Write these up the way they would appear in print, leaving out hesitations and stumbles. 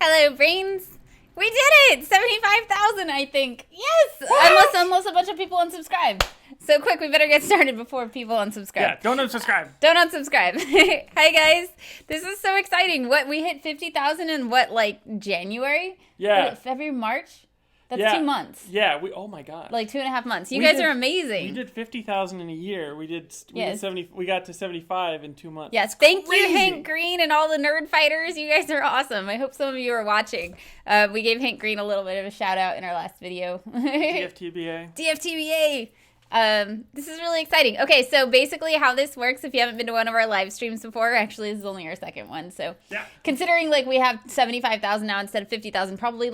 Hello, brains. We did it! 75,000, I think. Yes! Unless a bunch of people unsubscribe. So quick, we better get started before people unsubscribe. Yeah, don't unsubscribe. Don't unsubscribe. Hi, guys. This is so exciting. We hit 50,000 in January? Yeah. February, March? That's 2 months. Yeah, oh my god. Like 2.5 months. You guys are amazing. We did 50,000 in a year. We got to 75 in 2 months. Yes, thank you, Hank Green and all the nerd fighters. You guys are awesome. I hope some of you are watching. We gave Hank Green a little bit of a shout out in our last video. DFTBA. DFTBA. This is really exciting. Okay, so basically how this works, if you haven't been to one of our live streams before, actually this is only our second one, so yeah. Considering we have 75,000 now instead of 50,000, probably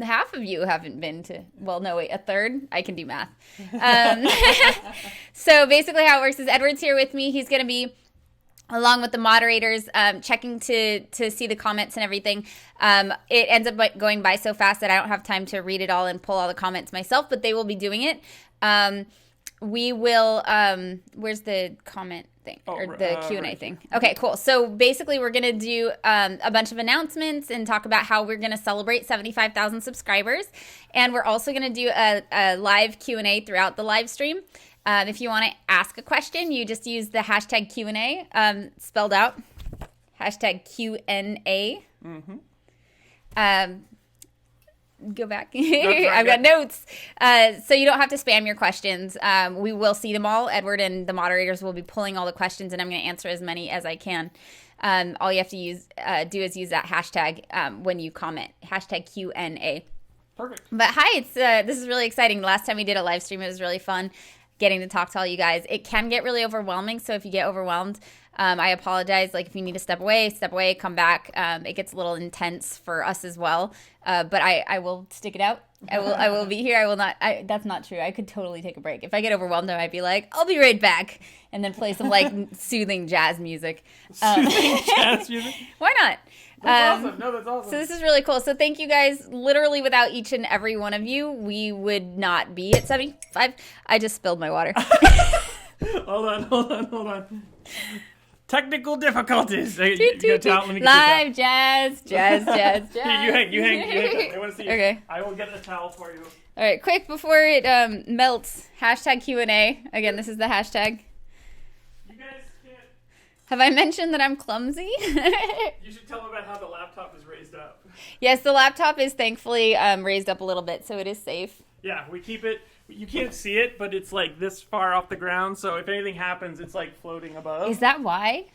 half of you haven't been to, well, no, wait, a third? I can do math. So basically how it works is Edward's here with me. He's going to be, along with the moderators, checking to see the comments and everything. It ends up going by so fast that I don't have time to read it all and pull all the comments myself, but they will be doing it. We will, where's the comment thing or the Q&A thing? Okay, cool. So basically we're going to do a bunch of announcements and talk about how we're going to celebrate 75,000 subscribers. And we're also going to do a live Q&A throughout the live stream. If you want to ask a question, you just use the hashtag Q&A, spelled out, hashtag Q&A. Mm-hmm. Go back. I've got notes. So you don't have to spam your questions. We will see them all. Edward and the moderators will be pulling all the questions, and I'm going to answer as many as I can. All you have to do is use that hashtag when you comment. Hashtag Q&A. Perfect. But hi, this is really exciting. The last time we did a live stream, it was really fun getting to talk to all you guys. It can get really overwhelming, so if you get overwhelmed, I apologize. If you need to step away, come back. It gets a little intense for us as well. But I will stick it out. I will be here. I will not. That's not true. I could totally take a break. If I get overwhelmed, I might be like, I'll be right back. And then play some soothing jazz music. Soothing jazz music? Why not? That's awesome. No, that's awesome. So this is really cool. So thank you guys. Literally without each and every one of you, we would not be at 75. I just spilled my water. Hold on. Technical difficulties. Live jazz. You hang. I want to see you. Okay. I will get a towel for you. All right, quick before it melts. Hashtag Q&A. Again, this is the hashtag. You guys can't. Have I mentioned that I'm clumsy? You should tell them about how the laptop is raised up. Yes, the laptop is thankfully raised up a little bit, so it is safe. Yeah, we keep it. You can't see it, but it's this far off the ground, so if anything happens, it's floating above. Is that why?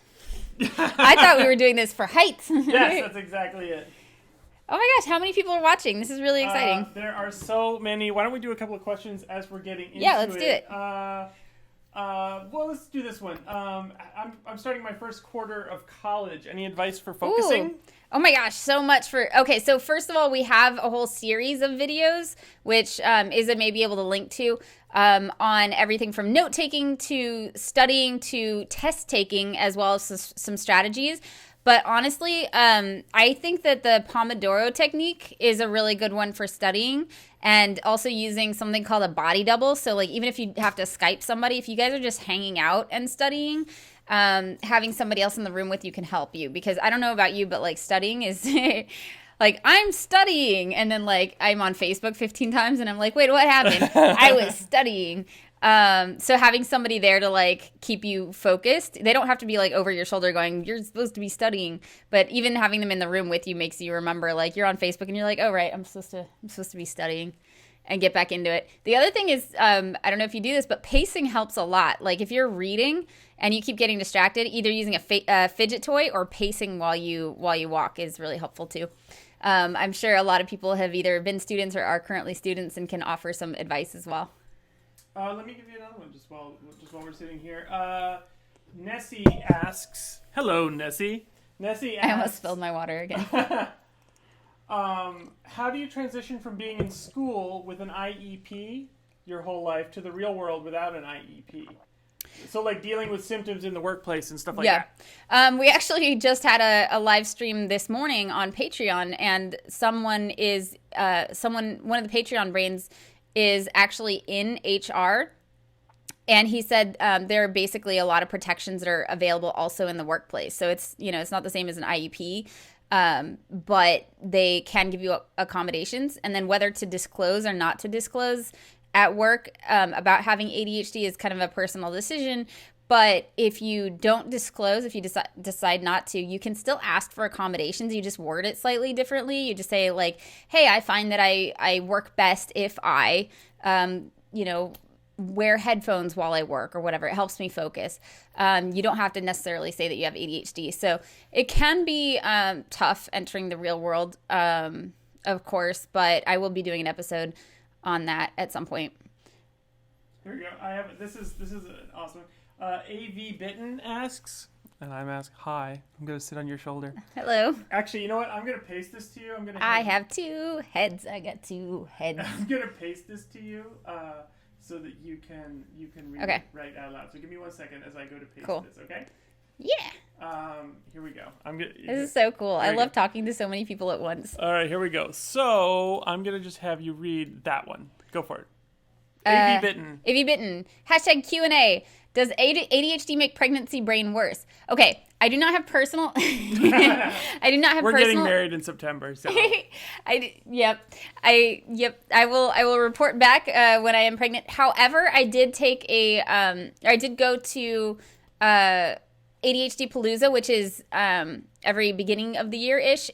I thought we were doing this for height. Yes, that's exactly it. Oh my gosh, how many people are watching? This is really exciting. There are so many. Why don't we do a couple of questions as we're getting into it? Yeah, let's do it. Well, let's do this one. I'm starting my first quarter of college. Any advice for focusing? Ooh. Oh my gosh, so much for... Okay, so first of all, we have a whole series of videos, which Isa may be able to link to, on everything from note-taking to studying to test-taking, as well as some strategies. But honestly, I think that the Pomodoro technique is a really good one for studying, and also using something called a body double. So even if you have to Skype somebody, if you guys are just hanging out and studying, having somebody else in the room with you can help you. Because I don't know about you, but studying is I'm studying, and then I'm on Facebook 15 times and I'm like, wait, what happened? I was studying. So having somebody there to keep you focused, they don't have to be over your shoulder going, you're supposed to be studying, but even having them in the room with you makes you remember you're on Facebook and you're like, oh right, I'm supposed to be studying, and get back into it. The other thing is, I don't know if you do this, but pacing helps a lot. If you're reading and you keep getting distracted, either using a fidget toy or pacing while you walk is really helpful too. I'm sure a lot of people have either been students or are currently students and can offer some advice as well. Let me give you another one just while we're sitting here. Nessie asks, hello, Nessie. Nessie asks, I almost spilled my water again. How do you transition from being in school with an IEP your whole life to the real world without an IEP? So dealing with symptoms in the workplace and stuff like that. We actually just had a live stream this morning on Patreon, and one of the Patreon brains is actually in HR, and he said there are basically a lot of protections that are available also in the workplace. So it's not the same as an IEP, but they can give you accommodations. And then whether to disclose or not to disclose at work about having ADHD is kind of a personal decision. But if you don't disclose, if you decide not to, you can still ask for accommodations. You just word it slightly differently. You just say like, hey, I find that I work best if I, wear headphones while I work or whatever. It helps me focus. You don't have to necessarily say that you have ADHD. So it can be tough entering the real world, of course, but I will be doing an episode on that at some point. Here we go. I have this is an awesome one. AV Bitten asks, and I'm asking, hi, I'm going to sit on your shoulder. Hello. Actually, you know what? I'm going to paste this to you. I have two heads. I got two heads. I'm going to paste this to you so that you can read it right out loud. So give me 1 second as I go to paste this, okay? Yeah. Here we go. This is so cool. I love talking to so many people at once. All right, here we go. So I'm going to just have you read that one. Go for it. AV Bitten. AV Bitten. Hashtag Q&A. Does ADHD make pregnancy brain worse? Okay, I do not have personal... We're getting married in September, so... I will report back when I am pregnant. However, I did take I did go to ADHD Palooza, which is every beginning of the year-ish,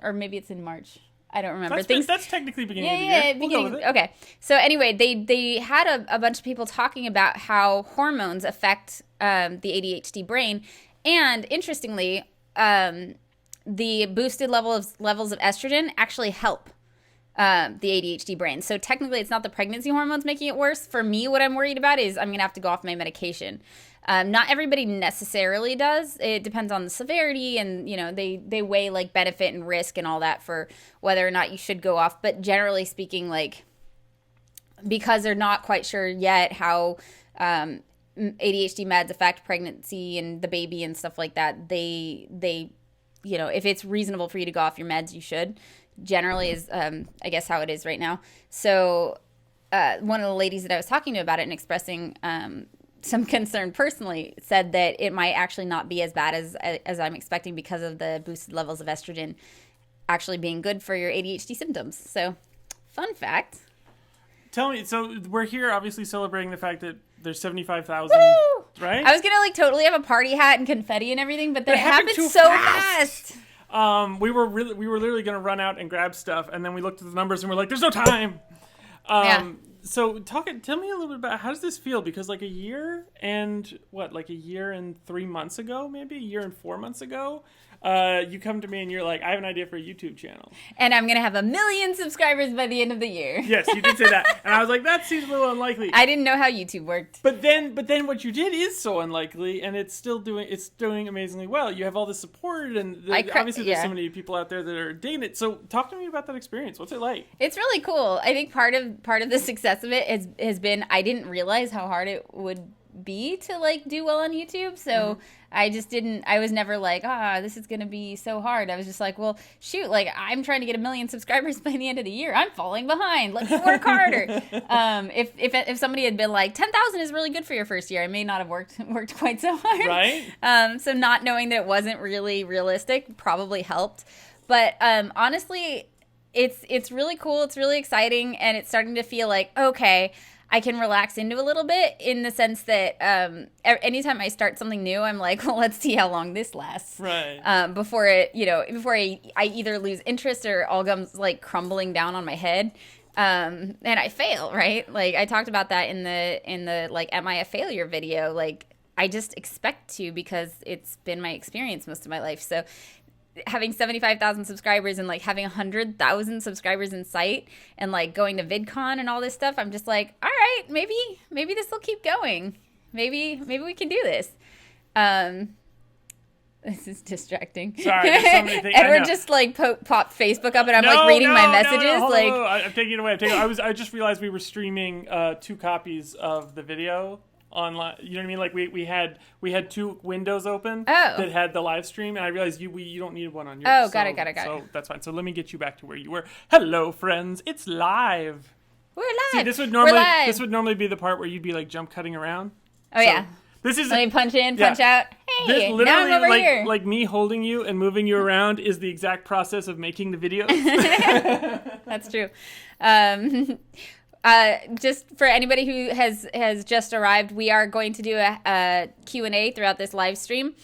or maybe it's in March. I don't remember. That's technically beginning of the year. We'll go with it. Okay. So anyway, they had a bunch of people talking about how hormones affect the ADHD brain. And interestingly, the boosted levels of estrogen actually help the ADHD brain. So technically, it's not the pregnancy hormones making it worse. For me, what I'm worried about is I'm going to have to go off my medication. Not everybody necessarily does. It depends on the severity, and they weigh like benefit and risk and all that for whether or not you should go off. But generally speaking, like, because they're not quite sure yet how ADHD meds affect pregnancy and the baby and stuff like that, they if it's reasonable for you to go off your meds, you should. Generally is I guess how it is right now. So one of the ladies that I was talking to about it and expressing some concern personally said that it might actually not be as bad as I'm expecting because of the boosted levels of estrogen actually being good for your ADHD symptoms. So, fun fact. Tell me, so we're here obviously celebrating the fact that there's 75,000, right? I was going to totally have a party hat and confetti and everything, but then it happened so fast. We were literally going to run out and grab stuff, and then we looked at the numbers and we're like, there's no time. So tell me a little bit about how does this feel? Because like a year and 3 months ago, maybe a year and 4 months ago, you come to me and you're like, I have an idea for a YouTube channel. And I'm going to have 1 million subscribers by the end of the year. Yes, you did say that. And I was like, that seems a little unlikely. I didn't know how YouTube worked. But then what you did is so unlikely, and it's doing amazingly well. You have all the support, and obviously there's so many people out there that are digging it. So talk to me about that experience. What's it like? It's really cool. I think part of the success of it has been I didn't realize how hard it would be to do well on YouTube. So I was never like, this is going to be so hard. I was just like, well, shoot, I'm trying to get 1 million subscribers by the end of the year. I'm falling behind. Let's work harder. If somebody had been like 10,000 is really good for your first year, I may not have worked quite so hard. Right. So not knowing that it wasn't really realistic probably helped. But honestly, it's really cool. It's really exciting. And it's starting to feel like, okay, I can relax into a little bit in the sense that anytime I start something new, I'm like, well, let's see how long this lasts. Right. Before I either lose interest or all comes crumbling down on my head. And I fail, right? I talked about that in the am I a failure video? I just expect to because it's been my experience most of my life. So having 75,000 subscribers and having 100,000 subscribers in sight and going to VidCon and all this stuff, I'm just like, all right, maybe this will keep going. Maybe we can do this. This is distracting. Sorry, there's so many things. Edward just pop Facebook up and I'm reading my messages. No. I'm taking it away. I just realized we were streaming 2 copies of the video online. You know what I mean? We had 2 windows open that had the live stream, and I realized you don't need one on yours. Oh, got it. So that's fine. So let me get you back to where you were. Hello, friends. It's live. We're live. See, this would normally be the part where you'd be jump cutting around. Oh, so, yeah. This is. Let me punch in, punch out. Hey, Hey, This now I'm over like, here. like me holding you and moving you around is the exact process of making the videos. That's true. Just for anybody who has just arrived, we are going to do a Q&A throughout this live stream.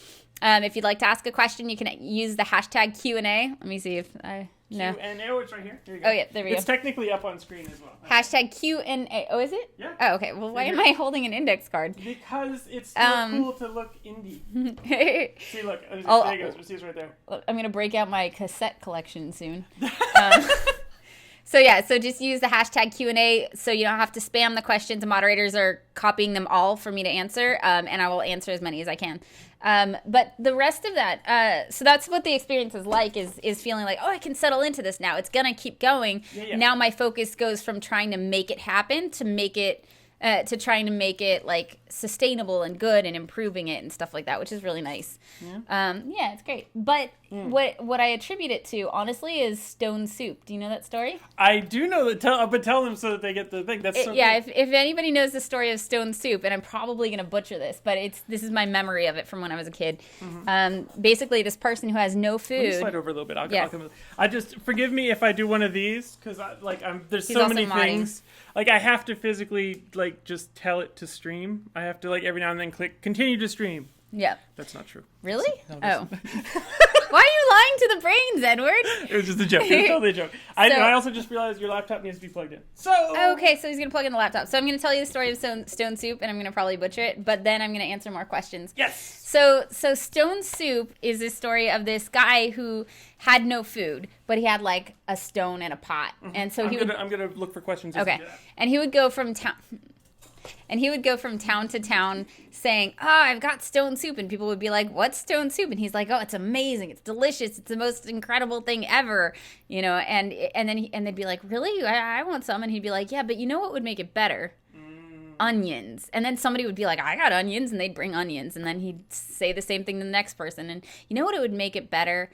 If you'd like to ask a question, you can use the hashtag Q&A. Let me see if I... No. Q&A, oh, it's right here. Here you go. Oh, yeah, there we go. It's technically up on screen as well. Hashtag Q&A. Oh, is it? Yeah. Oh, okay. Well, why am I holding an index card? Because it's still cool to look indie. See, look. There you go. See, it's right there. I'm going to break out my cassette collection soon. So just use the hashtag Q&A so you don't have to spam the questions. The moderators are copying them all for me to answer, and I will answer as many as I can. But the rest of that, so that's what the experience is like, is feeling like, oh, I can settle into this now. It's going to keep going. Yeah. Now my focus goes from trying to make it happen to trying to make it like sustainable and good and improving it and stuff like that, which is really nice. Yeah, it's great. But what I attribute it to, honestly, is Stone Soup. Do you know that story? I do know that, but tell them so that they get the thing. That's so yeah. If anybody knows the story of Stone Soup, and I'm probably going to butcher this, but this is my memory of it from when I was a kid. Basically, this person who has no food. Let me slide over a little bit. I just forgive me if I do one of these because there's so many things. Like I have to physically just tell it to stream. I have to every now and then click continue to stream. Yeah. That's not true. Really? No, why are you lying to the brains, Edward? It was just a joke. It was totally a joke. I also just realized your laptop needs to be plugged in. Okay, so he's going to plug in the laptop. So I'm going to tell you the story of Stone Soup, and I'm going to probably butcher it, but then I'm going to answer more questions. Yes! So Stone Soup is this story of this guy who had no food, but he had a stone and a pot. And so I'm going to look for questions. Okay. And he would go from town... And he would go from town to town saying, oh, I've got stone soup. And people would be like, what's stone soup? And he's like, oh, it's amazing. It's delicious. It's the most incredible thing ever. And they'd be like, really? I want some. And he'd be like, yeah, but you know what would make it better? Onions. And then somebody would be like, I got onions. And they'd bring onions. And then he'd say the same thing to the next person. And you know what it would make it better?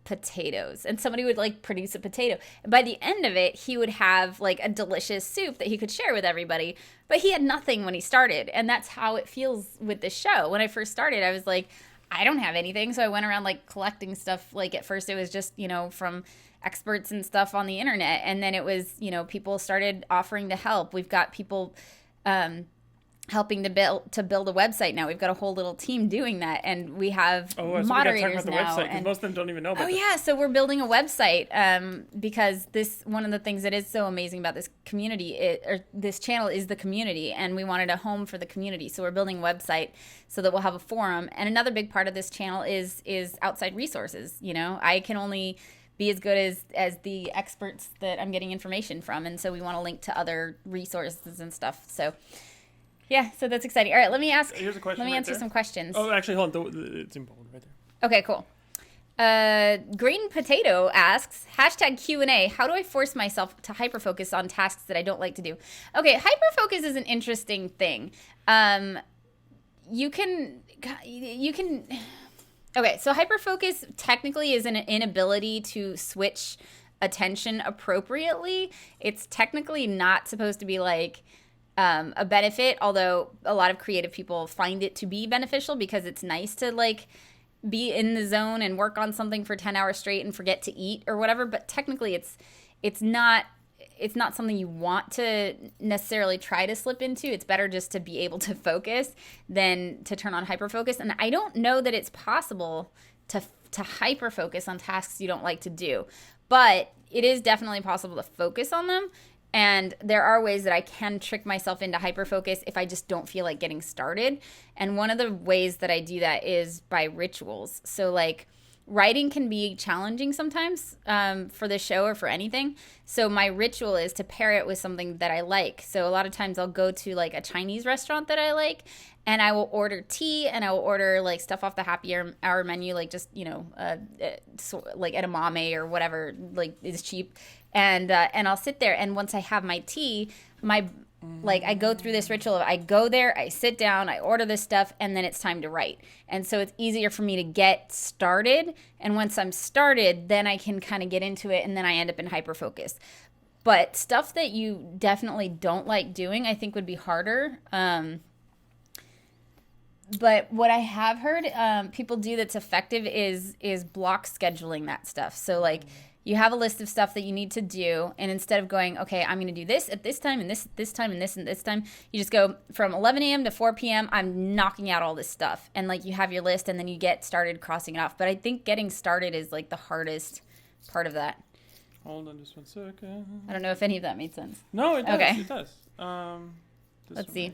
Potatoes. And somebody would produce a potato. And by the end of it, he would have a delicious soup that he could share with everybody. But he had nothing when he started. And that's how it feels with this show. When I first started, I was like, I don't have anything. So I went around collecting stuff. At first it was just, from experts and stuff on the internet. And then it was, people started offering to help. We've got people helping to build a website now. We've got a whole little team doing that, and we have moderators now. We got to talk about the website because most of them don't even know about it. Yeah, so we're building a website because one of the things that is so amazing about this community, this channel, is the community, and we wanted a home for the community. So we're building a website so that we'll have a forum. And another big part of this channel is outside resources. I can only be as good as the experts that I'm getting information from, and so we want to link to other resources and stuff. So. Yeah, so that's exciting. All right, let me ask. Here's a question. Let me answer some questions. Oh, actually, hold on. It's in bold right there. Okay, cool. Green Potato asks, hashtag Q&A, how do I force myself to hyperfocus on tasks that I don't like to do? Okay, hyperfocus is an interesting thing. You can. Okay, so hyperfocus technically is an inability to switch attention appropriately. It's technically not supposed to be a benefit, although a lot of creative people find it to be beneficial because it's nice to be in the zone and work on something for 10 hours straight and forget to eat or whatever. But technically it's not something you want to necessarily try to slip into. It's better just to be able to focus than to turn on hyperfocus. And I don't know that it's possible to hyperfocus on tasks you don't like to do, but it is definitely possible to focus on them. And there are ways that I can trick myself into hyperfocus if I just don't feel like getting started. And one of the ways that I do that is by rituals. So writing can be challenging sometimes for the show or for anything. So my ritual is to pair it with something that I like. So a lot of times I'll go to a Chinese restaurant that I like, and I will order tea, and I will order stuff off the happy hour menu, edamame or whatever is cheap. And I'll sit there, and once I have my tea, I go through this ritual of I go there, I sit down, I order this stuff, and then it's time to write. And so it's easier for me to get started. And once I'm started, then I can kind of get into it, and then I end up in hyperfocus. But stuff that you definitely don't like doing, I think would be harder. But what I have heard people do that's effective is block scheduling that stuff. So like you have a list of stuff that you need to do, and instead of going, okay, I'm going to do this at this time and this time and this time, you just go from 11 a.m. to 4 p.m. I'm knocking out all this stuff, and like you have your list, and then you get started crossing it off. But I think getting started is like the hardest part of that. Hold on just one second. I don't know if any of that made sense. No, it does. Okay. It does. Let's see.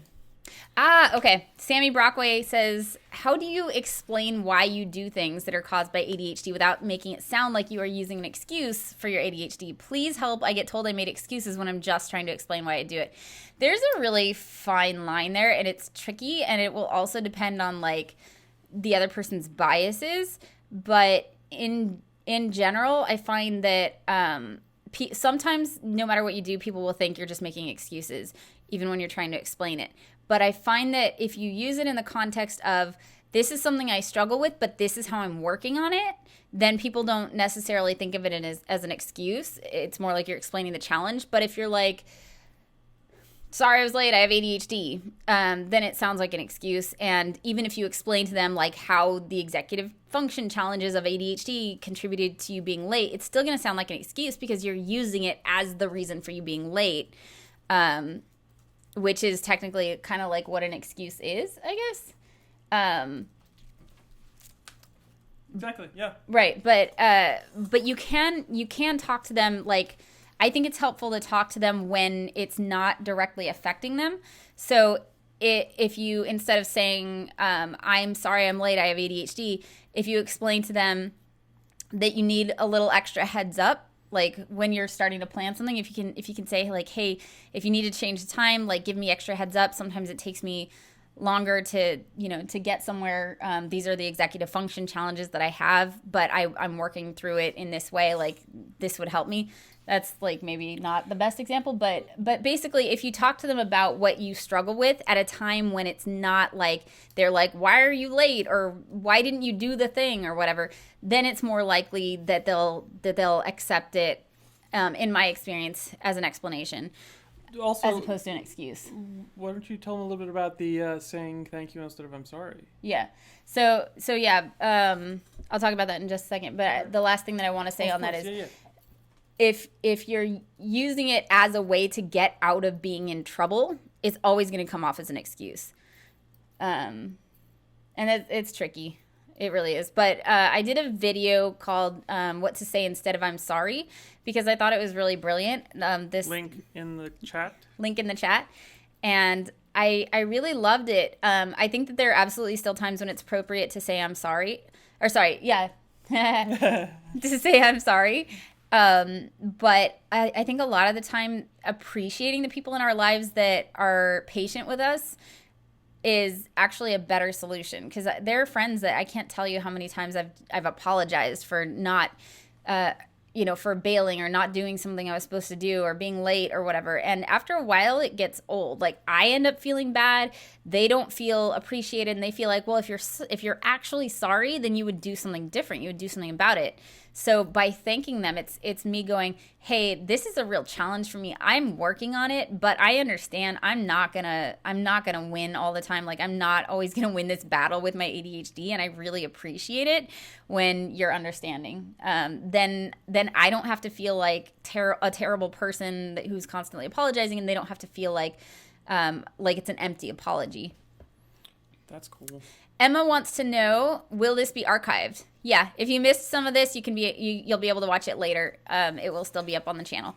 Okay. Sammy Brockway says, how do you explain why you do things that are caused by ADHD without making it sound like you are using an excuse for your ADHD? Please help. I get told I made excuses when I'm just trying to explain why I do it. There's a really fine line there, and it's tricky, and it will also depend on like the other person's biases. But in general, I find that sometimes no matter what you do, people will think you're just making excuses, even when you're trying to explain it. But I find that if you use it in the context of this is something I struggle with, but this is how I'm working on it, then people don't necessarily think of it as an excuse. It's more like you're explaining the challenge. But if you're like, sorry I was late, I have ADHD, then it sounds like an excuse. And even if you explain to them like how the executive function challenges of ADHD contributed to you being late, it's still going to sound like an excuse because you're using it as the reason for you being late. Which is technically kind of like what an excuse is, I guess. Exactly. Yeah. Right, but you can talk to them. Like, I think it's helpful to talk to them when it's not directly affecting them. So if you, instead of saying I'm sorry I'm late, I have ADHD, if you explain to them that you need a little extra heads up. Like when you're starting to plan something, if you can say like, hey, if you need to change the time, like give me extra heads up. Sometimes it takes me longer to get somewhere. These are the executive function challenges that I have, but I'm working through it in this way. Like this would help me. That's like maybe not the best example, but basically if you talk to them about what you struggle with at a time when it's not like they're like, why are you late, or why didn't you do the thing, or whatever, then it's more likely that they'll accept it, in my experience, as an explanation, also, as opposed to an excuse. Why don't you tell them a little bit about the saying thank you instead of I'm sorry? Yeah. So yeah, I'll talk about that in just a second. But the last thing that I want to say on that is, if you're using it as a way to get out of being in trouble, it's always going to come off as an excuse. And it's tricky. It really is. But I did a video called What to Say Instead of I'm Sorry, because I thought it was really brilliant. This link in the chat. And I really loved it. I think that there are absolutely still times when it's appropriate to say I'm sorry. Or sorry, yeah. To say I'm sorry. But I think a lot of the time appreciating the people in our lives that are patient with us is actually a better solution, because there are friends that I can't tell you how many times I've apologized for not for bailing or not doing something I was supposed to do or being late or whatever. And after a while it gets old. Like I end up feeling bad. They don't feel appreciated, and they feel like, well, if you're actually sorry, then you would do something different. You would do something about it. So by thanking them, it's me going, hey, this is a real challenge for me. I'm working on it, but I understand I'm not gonna win all the time. Like I'm not always gonna win this battle with my ADHD, and I really appreciate it when you're understanding. Then I don't have to feel like a terrible person who's constantly apologizing, and they don't have to feel like it's an empty apology. That's cool. Emma wants to know, will this be archived? Yeah, if you missed some of this, you'll be able to watch it later. It will still be up on the channel.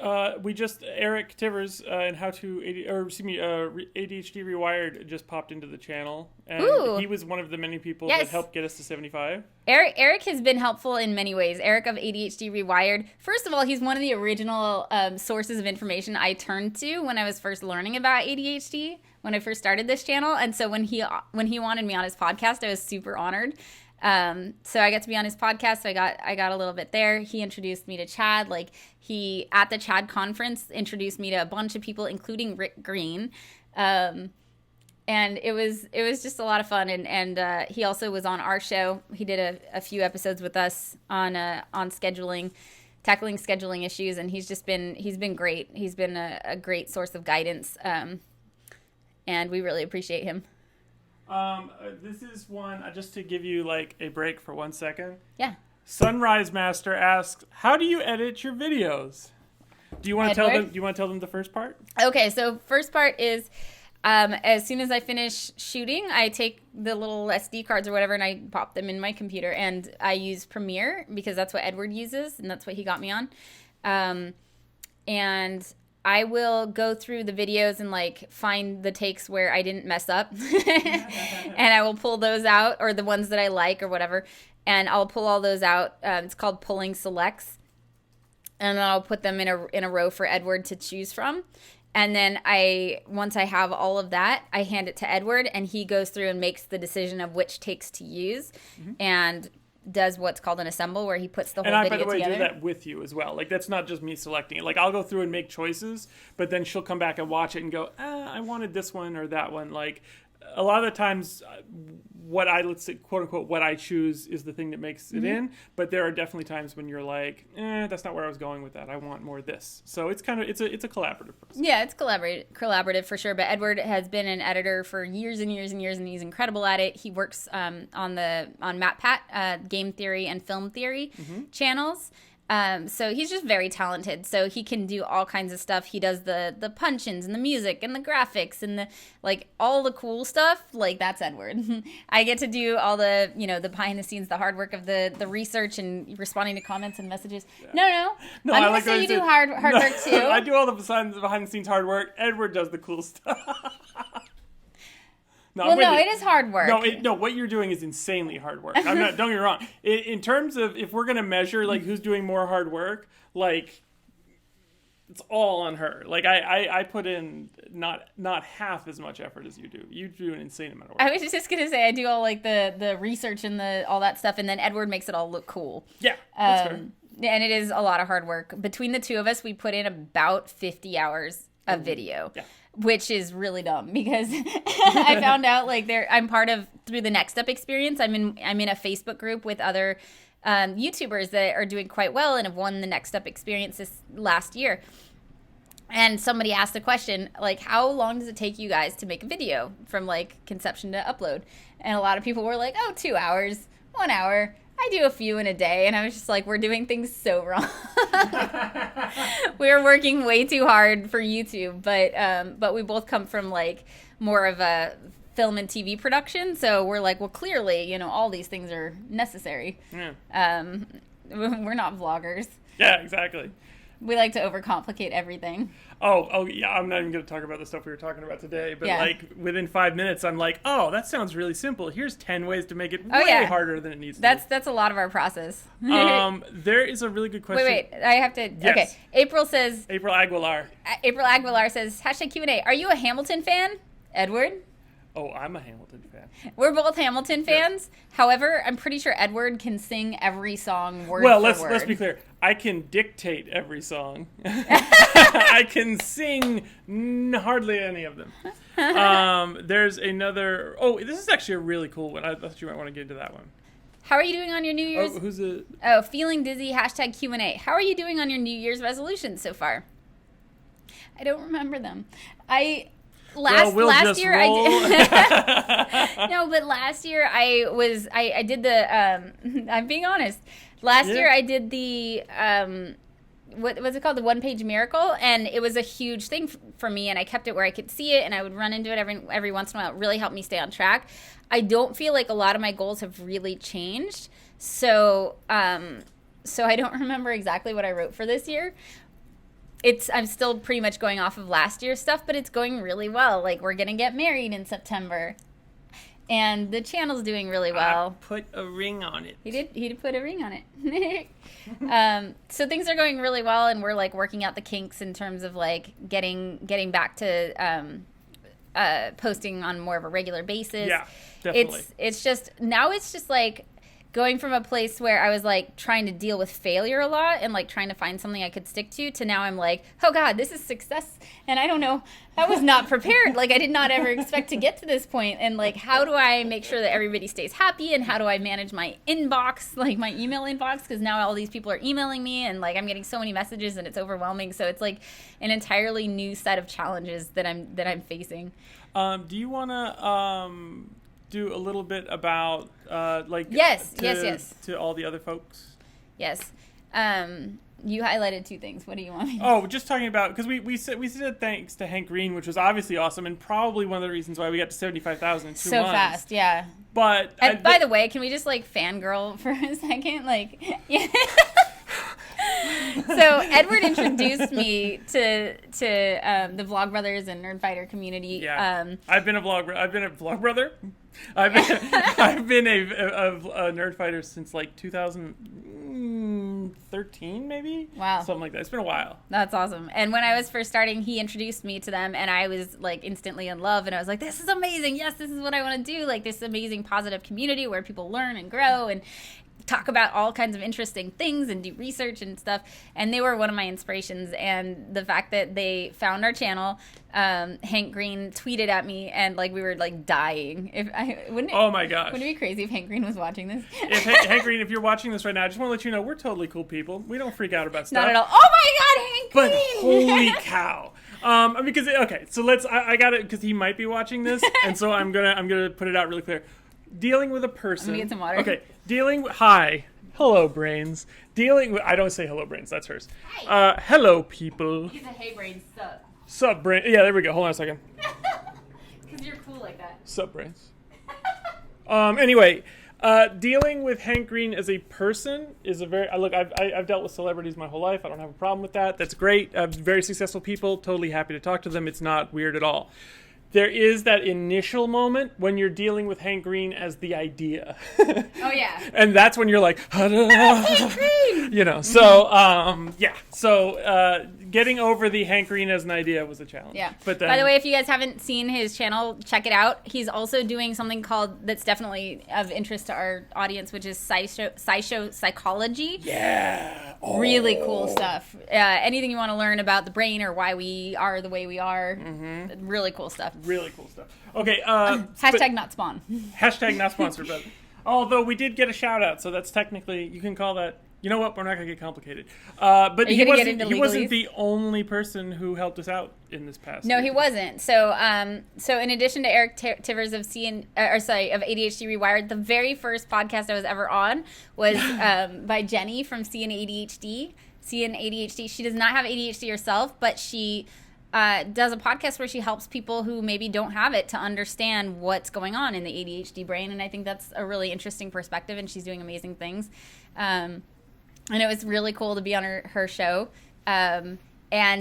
Eric Tivers and ADHD Rewired just popped into the channel, and Ooh. He was one of the many people that helped get us to 75. Eric has been helpful in many ways. Eric of ADHD Rewired. First of all, he's one of the original sources of information I turned to when I was first learning about ADHD, when I first started this channel. And so when he wanted me on his podcast, I was super honored. So I got to be on his podcast. So I got a little bit there. He introduced me to Chad. Like he, at the Chad conference, introduced me to a bunch of people, including Rick Green. And it was just a lot of fun. And he also was on our show. He did a few episodes with us on scheduling, tackling scheduling issues. And he's been great. He's been a great source of guidance. And we really appreciate him. This is one, just to give you like a break for 1 second. Yeah. Sunrise Master asks, how do you edit your videos? Do you want to tell them? Do you want to tell them the first part? Okay, so first part is, as soon as I finish shooting, I take the little SD cards or whatever and I pop them in my computer, and I use Premiere because that's what Edward uses and that's what he got me on. And I will go through the videos and like find the takes where I didn't mess up, and I will pull those out, or the ones that I like or whatever, and I'll pull all those out. It's called pulling selects. And then I'll put them in a row for Edward to choose from. And then once I have all of that, I hand it to Edward, and he goes through and makes the decision of which takes to use, and does what's called an assemble, where he puts the whole video together. And I, by the way, do that with you as well. Like, that's not just me selecting it. Like, I'll go through and make choices, but then she'll come back and watch it and go, I wanted this one or that one. Like, a lot of the times, let's say, quote unquote, what I choose is the thing that makes it in. But there are definitely times when you're like, that's not where I was going with that. I want more of this. So it's kind of, it's a collaborative process. Yeah, it's collaborative for sure. But Edward has been an editor for years and years and years, and he's incredible at it. He works on MatPat, Game Theory and Film Theory channels. So he's just very talented. So he can do all kinds of stuff. He does the punch-ins and the music and the graphics and the, like, all the cool stuff. Like, that's Edward. I get to do all the, the behind the scenes, the hard work of the research and responding to comments and messages. Yeah. No. I'm going to say you do hard work too. I do all the behind the scenes hard work. Edward does the cool stuff. It is hard work. No, what you're doing is insanely hard work. Don't get me wrong. In terms of, if we're going to measure, like, who's doing more hard work, like, it's all on her. Like, I put in not half as much effort as you do. You do an insane amount of work. I was just going to say, I do all, like, the research and all that stuff, and then Edward makes it all look cool. Yeah, that's fair. And it is a lot of hard work. Between the two of us, we put in about 50 hours of video. Yeah. Which is really dumb, because I found out, like, I'm part of, through the Next Up experience, I'm in a Facebook group with other YouTubers that are doing quite well and have won the Next Up experience this last year. And somebody asked the question, like, how long does it take you guys to make a video from, like, conception to upload? And a lot of people were like, 2 hours, 1 hour. I do a few in a day, and I was just like, we're doing things so wrong. We're working way too hard for YouTube, but we both come from, like, more of a film and TV production, so we're like, well, clearly, all these things are necessary. Yeah. We're not vloggers. Yeah, exactly. We like to overcomplicate everything. Oh, yeah, I'm not even going to talk about the stuff we were talking about today, but, like, within 5 minutes, I'm like, that sounds really simple. Here's 10 ways to make it way harder than it needs to be. That's a lot of our process. There is a really good question. Wait, I have to, yes. Okay. April Aguilar says, #Q&A, are you a Hamilton fan? Edward? Oh, I'm a Hamilton fan. We're both Hamilton fans. Yes. However, I'm pretty sure Edward can sing every song word for word. Well, let's be clear. I can dictate every song. I can sing hardly any of them. There's another... Oh, this is actually a really cool one. I thought you might want to get into that one. How are you doing on your New Year's... feeling dizzy, #Q&A. How are you doing on your New Year's resolutions so far? I don't remember them. Last year I did the I'm being honest. Last year I did the what was it called? The one-page miracle, and it was a huge thing for me, and I kept it where I could see it, and I would run into it every once in a while. It really helped me stay on track. I don't feel like a lot of my goals have really changed. So I don't remember exactly what I wrote for this year. I'm still pretty much going off of last year's stuff, but it's going really well. Like, we're going to get married in September. And the channel's doing really well. I put a ring on it. He did put a ring on it. So things are going really well, and we're, like, working out the kinks in terms of, like, getting back to posting on more of a regular basis. Yeah, definitely. It's just like going from a place where I was, like, trying to deal with failure a lot and, like, trying to find something I could stick to now I'm like, oh, God, this is success. And I don't know. I was not prepared. Like, I did not ever expect to get to this point. And, like, how do I make sure that everybody stays happy? And how do I manage my inbox, like, my email inbox? Because now all these people are emailing me, and, like, I'm getting so many messages, and it's overwhelming. So it's, like, an entirely new set of challenges that I'm facing. Do you want to... do a little bit about yes, to all the other folks? Yes. You highlighted 2 things. What do you want me to Oh, just talking about, because we said thanks to Hank Green, which was obviously awesome, and probably one of the reasons why we got to 75,000 in 2 months. So fast, yeah. But by the way, can we just fangirl for a second? Yeah. So Edward introduced me to the Vlogbrothers and Nerdfighter community. Yeah. I've been a Vlogbrother. I've been a Nerdfighter since 2013, maybe. Wow. Something like that. It's been a while. That's awesome. And when I was first starting, he introduced me to them, and I was instantly in love. And I was like, "This is amazing! Yes, this is what I want to do! This amazing positive community where people learn and grow and talk about all kinds of interesting things and do research and stuff." And they were one of my inspirations. And the fact that they found our channel, Hank Green tweeted at me, and we were dying. Oh my gosh! Wouldn't it be crazy if Hank Green was watching this? If Hank Green, if you're watching this right now, I just want to let you know we're totally cool people. We don't freak out about stuff. Not at all. Oh my God, Hank Green! But holy cow! Because so I got it because he might be watching this, and so I'm gonna put it out really clear. Dealing with a person. Let me get some water. Okay. Hi. Hello, brains. I don't say hello, brains. That's hers. Hi. Hello, people. He's a hey, brains, sup. Sup, brain. Yeah, there we go. Hold on a second. Because you're cool like that. Sup, brains. Anyway, dealing with Hank Green as a person is a very... Look, I've dealt with celebrities my whole life. I don't have a problem with that. That's great. Very successful people. Totally happy to talk to them. It's not weird at all. There is that initial moment when you're dealing with Hank Green as the idea. Oh, yeah. And that's when you're like, Hank Green! So, yeah. So, getting over the Hank Green as an idea was a challenge. Yeah. But then, by the way, if you guys haven't seen his channel, check it out. He's also doing something that's definitely of interest to our audience, which is SciShow Psychology. Yeah. Oh. Really cool stuff. Anything you want to learn about the brain or why we are the way we are. Mm-hmm. Really cool stuff. Really cool stuff. Okay. Hashtag not spawn. Hashtag not sponsored, but although we did get a shout out, so that's technically, you can call that. You know what? We're not going to get complicated. But he wasn't the only person who helped us out in this past. No, he wasn't. So, in addition to Eric Tivers of ADHD Rewired, the very first podcast I was ever on was by Jenny from ADHD. ADHD. She does not have ADHD herself, but she does a podcast where she helps people who maybe don't have it to understand what's going on in the ADHD brain, and I think that's a really interesting perspective. And she's doing amazing things. And it was really cool to be on her show. And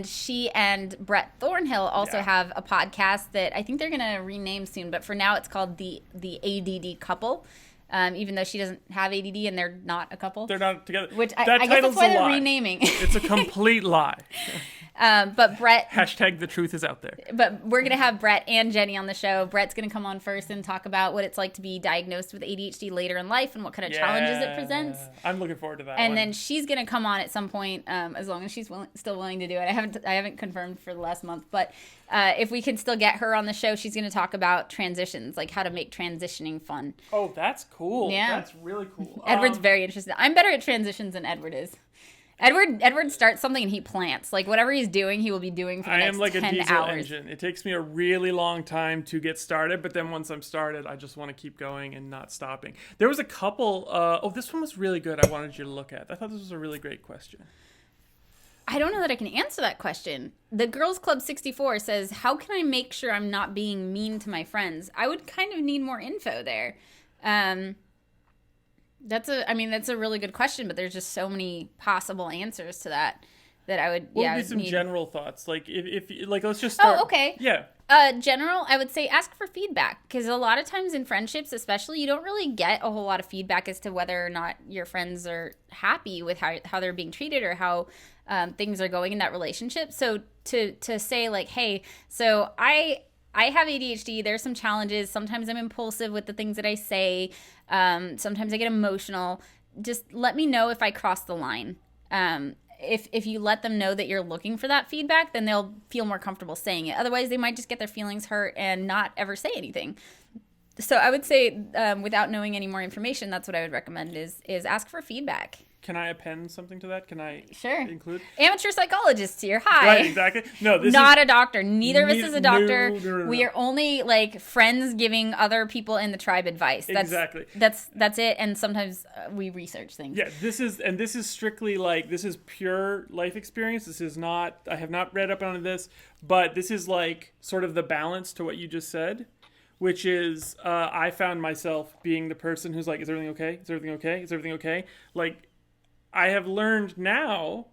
she and Brett Thornhill also have a podcast that I think they're going to rename soon. But for now, it's called the ADD Couple. Even though she doesn't have ADD and they're not a couple. They're not together. Which I guess that's why they're renaming. It's a complete lie. But Brett... Hashtag the truth is out there. But we're going to have Brett and Jenny on the show. Brett's going to come on first and talk about what it's like to be diagnosed with ADHD later in life and what kind of challenges it presents. I'm looking forward to that And then she's going to come on at some point, as long as she's still willing to do it. I haven't confirmed for the last month, but if we can still get her on the show, she's going to talk about transitions, like how to make transitioning fun. Oh, that's cool. Yeah. That's really cool. Edward's very interested. I'm better at transitions than Edward is. Edward starts something and he plants. Like, whatever he's doing, he will be doing for the next 10 hours. I am like a diesel engine. It takes me a really long time to get started, but then once I'm started, I just want to keep going and not stopping. There was a couple... this one was really good I wanted you to look at. I thought this was a really great question. I don't know that I can answer that question. The Girls Club 64 says, how can I make sure I'm not being mean to my friends? I would kind of need more info there. That's a really good question, but there's just so many possible answers to that I would. What would be some general thoughts? Like if let's just start. Oh, okay. Yeah. General, I would say ask for feedback, because a lot of times in friendships, especially, you don't really get a whole lot of feedback as to whether or not your friends are happy with how they're being treated or how things are going in that relationship. So to say like, hey, so I have ADHD. There's some challenges. Sometimes I'm impulsive with the things that I say. Sometimes I get emotional. Just let me know if I cross the line. If you let them know that you're looking for that feedback, then they'll feel more comfortable saying it. Otherwise, they might just get their feelings hurt and not ever say anything. So I would say, without knowing any more information, that's what I would recommend is ask for feedback. Can I append something to that? Can I sure include? Amateur psychologists here. Hi. Right, exactly. No, this not is a doctor. Neither of us is a doctor. No. We are only like friends giving other people in the tribe advice. Exactly. That's it. And sometimes we research things. Yeah, this is strictly like, this is pure life experience. This is not, I have not read up on this, but this is like sort of the balance to what you just said, which is I found myself being the person who's like, is everything okay? Is everything okay? Is everything okay? Like, I have learned now,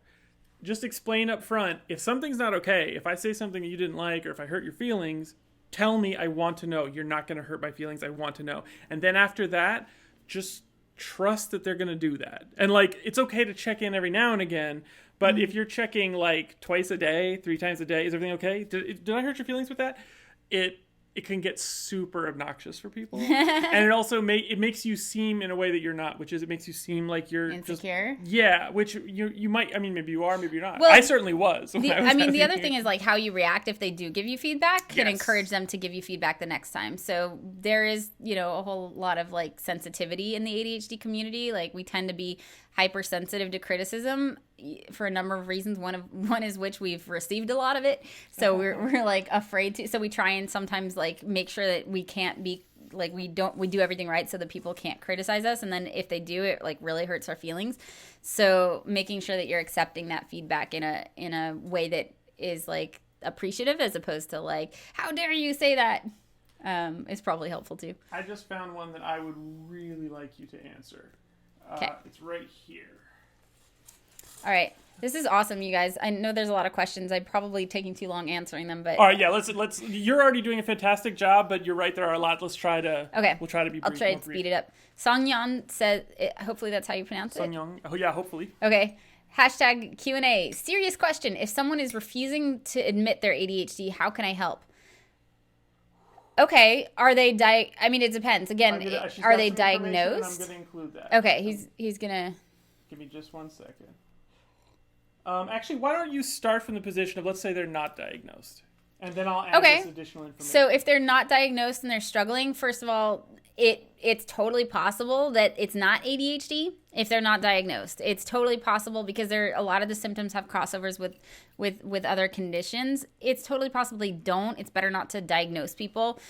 just explain up front, if something's not okay, if I say something that you didn't like, or if I hurt your feelings, tell me. I want to know. You're not going to hurt my feelings. I want to know. And then after that, just trust that they're going to do that. And like, it's okay to check in every now and again, but if you're checking like twice a day, 3 times a day, is everything okay? Did I hurt your feelings with that? It can get super obnoxious for people. And it also makes you seem in a way that you're not, which is it makes you seem like you're insecure. Which you might, I mean, maybe you are, maybe you're not. Well, I certainly was. The other thing is like how you react if they do give you feedback can encourage them to give you feedback the next time. So there is, a whole lot of like sensitivity in the ADHD community. Like we tend to be hypersensitive to criticism for a number of reasons. One is which we've received a lot of it, so we're like afraid to. So we try and sometimes like make sure that we can't be like we do everything right so that people can't criticize us, and then if they do, it like really hurts our feelings. So making sure that you're accepting that feedback in a way that is like appreciative as opposed to like, how dare you say that, is probably helpful too. I just found one that I would really like you to answer. Okay. It's right here. All right. This is awesome, you guys. I know there's a lot of questions. I'm probably taking too long answering them, but... All right, yeah, let's you're already doing a fantastic job, but you're right, there are a lot. Let's try to... Okay. We'll try to be brief. I'll try to speed it up. Songyeon says... hopefully that's how you pronounce it. Songyeon. Oh, yeah, hopefully. Okay. Hashtag Q&A. Serious question. If someone is refusing to admit their ADHD, how can I help? Okay. Are they I mean, it depends. Again, are they diagnosed? I'm going to include that. Okay. He's going to... Give me just 1 second. Actually, why don't you start from the position of, let's say they're not diagnosed, and then I'll add this additional information. So if they're not diagnosed and they're struggling, first of all, it's totally possible that it's not ADHD if they're not diagnosed. It's totally possible because a lot of the symptoms have crossovers with other conditions. It's totally possible they don't. It's better not to diagnose people.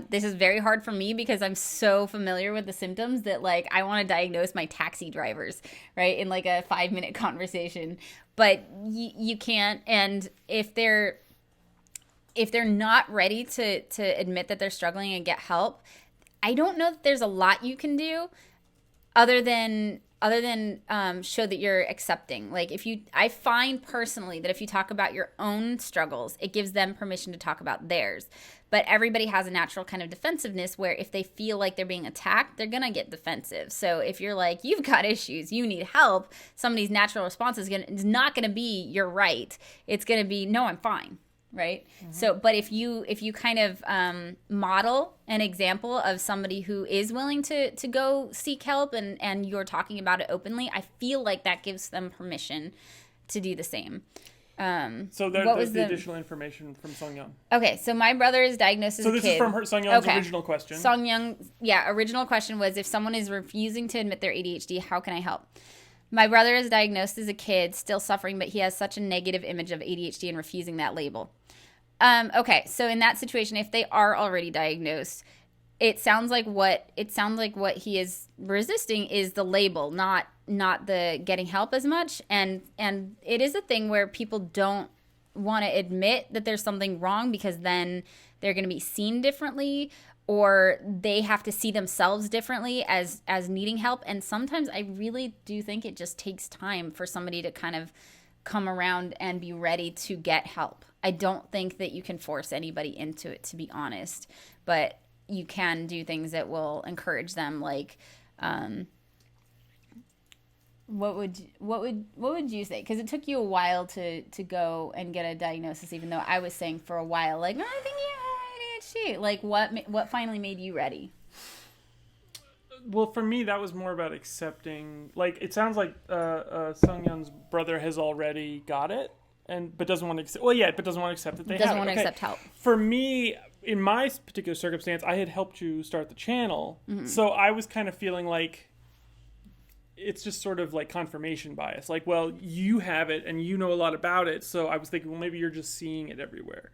This is very hard for me because I'm so familiar with the symptoms that like I want to diagnose my taxi drivers, right, in like a 5-minute conversation. But you can't. And if they're not ready to admit that they're struggling and get help, I don't know that there's a lot you can do other than show that you're accepting. Like I find personally that if you talk about your own struggles, it gives them permission to talk about theirs. But everybody has a natural kind of defensiveness where if they feel like they're being attacked, they're going to get defensive. So if you're like, you've got issues, you need help, somebody's natural response is not going to be, you're right. It's going to be, no, I'm fine. Right. Mm-hmm. So, but if you kind of model an example of somebody who is willing to go seek help and you're talking about it openly, I feel like that gives them permission to do the same. So there's the additional information from Songyeon. Okay, so my brother is diagnosed as a kid. So this is from Songyeon's original question. Original question was, if someone is refusing to admit their ADHD, how can I help? My brother is diagnosed as a kid, still suffering, but he has such a negative image of ADHD and refusing that label. Okay, so in that situation, if they are already diagnosed, it sounds like what he is resisting is the label, not the getting help as much. And it is a thing where people don't want to admit that there's something wrong because then they're going to be seen differently, or they have to see themselves differently as needing help. And sometimes I really do think it just takes time for somebody to kind of come around and be ready to get help. I don't think that you can force anybody into it, to be honest, but you can do things that will encourage them. Like, what would you say? Because it took you a while to go and get a diagnosis, even though I was saying for a while, like, I think you have ADHD. Like, what finally made you ready? Well, for me, that was more about accepting. Like, it sounds like Sungyeon's brother has already got it, but doesn't want to accept. Well, yeah, but doesn't want to accept that they doesn't have it. want to accept help. For me, in my particular circumstance, I had helped you start the channel. Mm-hmm. So I was kind of feeling like it's just sort of like confirmation bias. Like, well, you have it and you know a lot about it. So I was thinking, well, maybe you're just seeing it everywhere,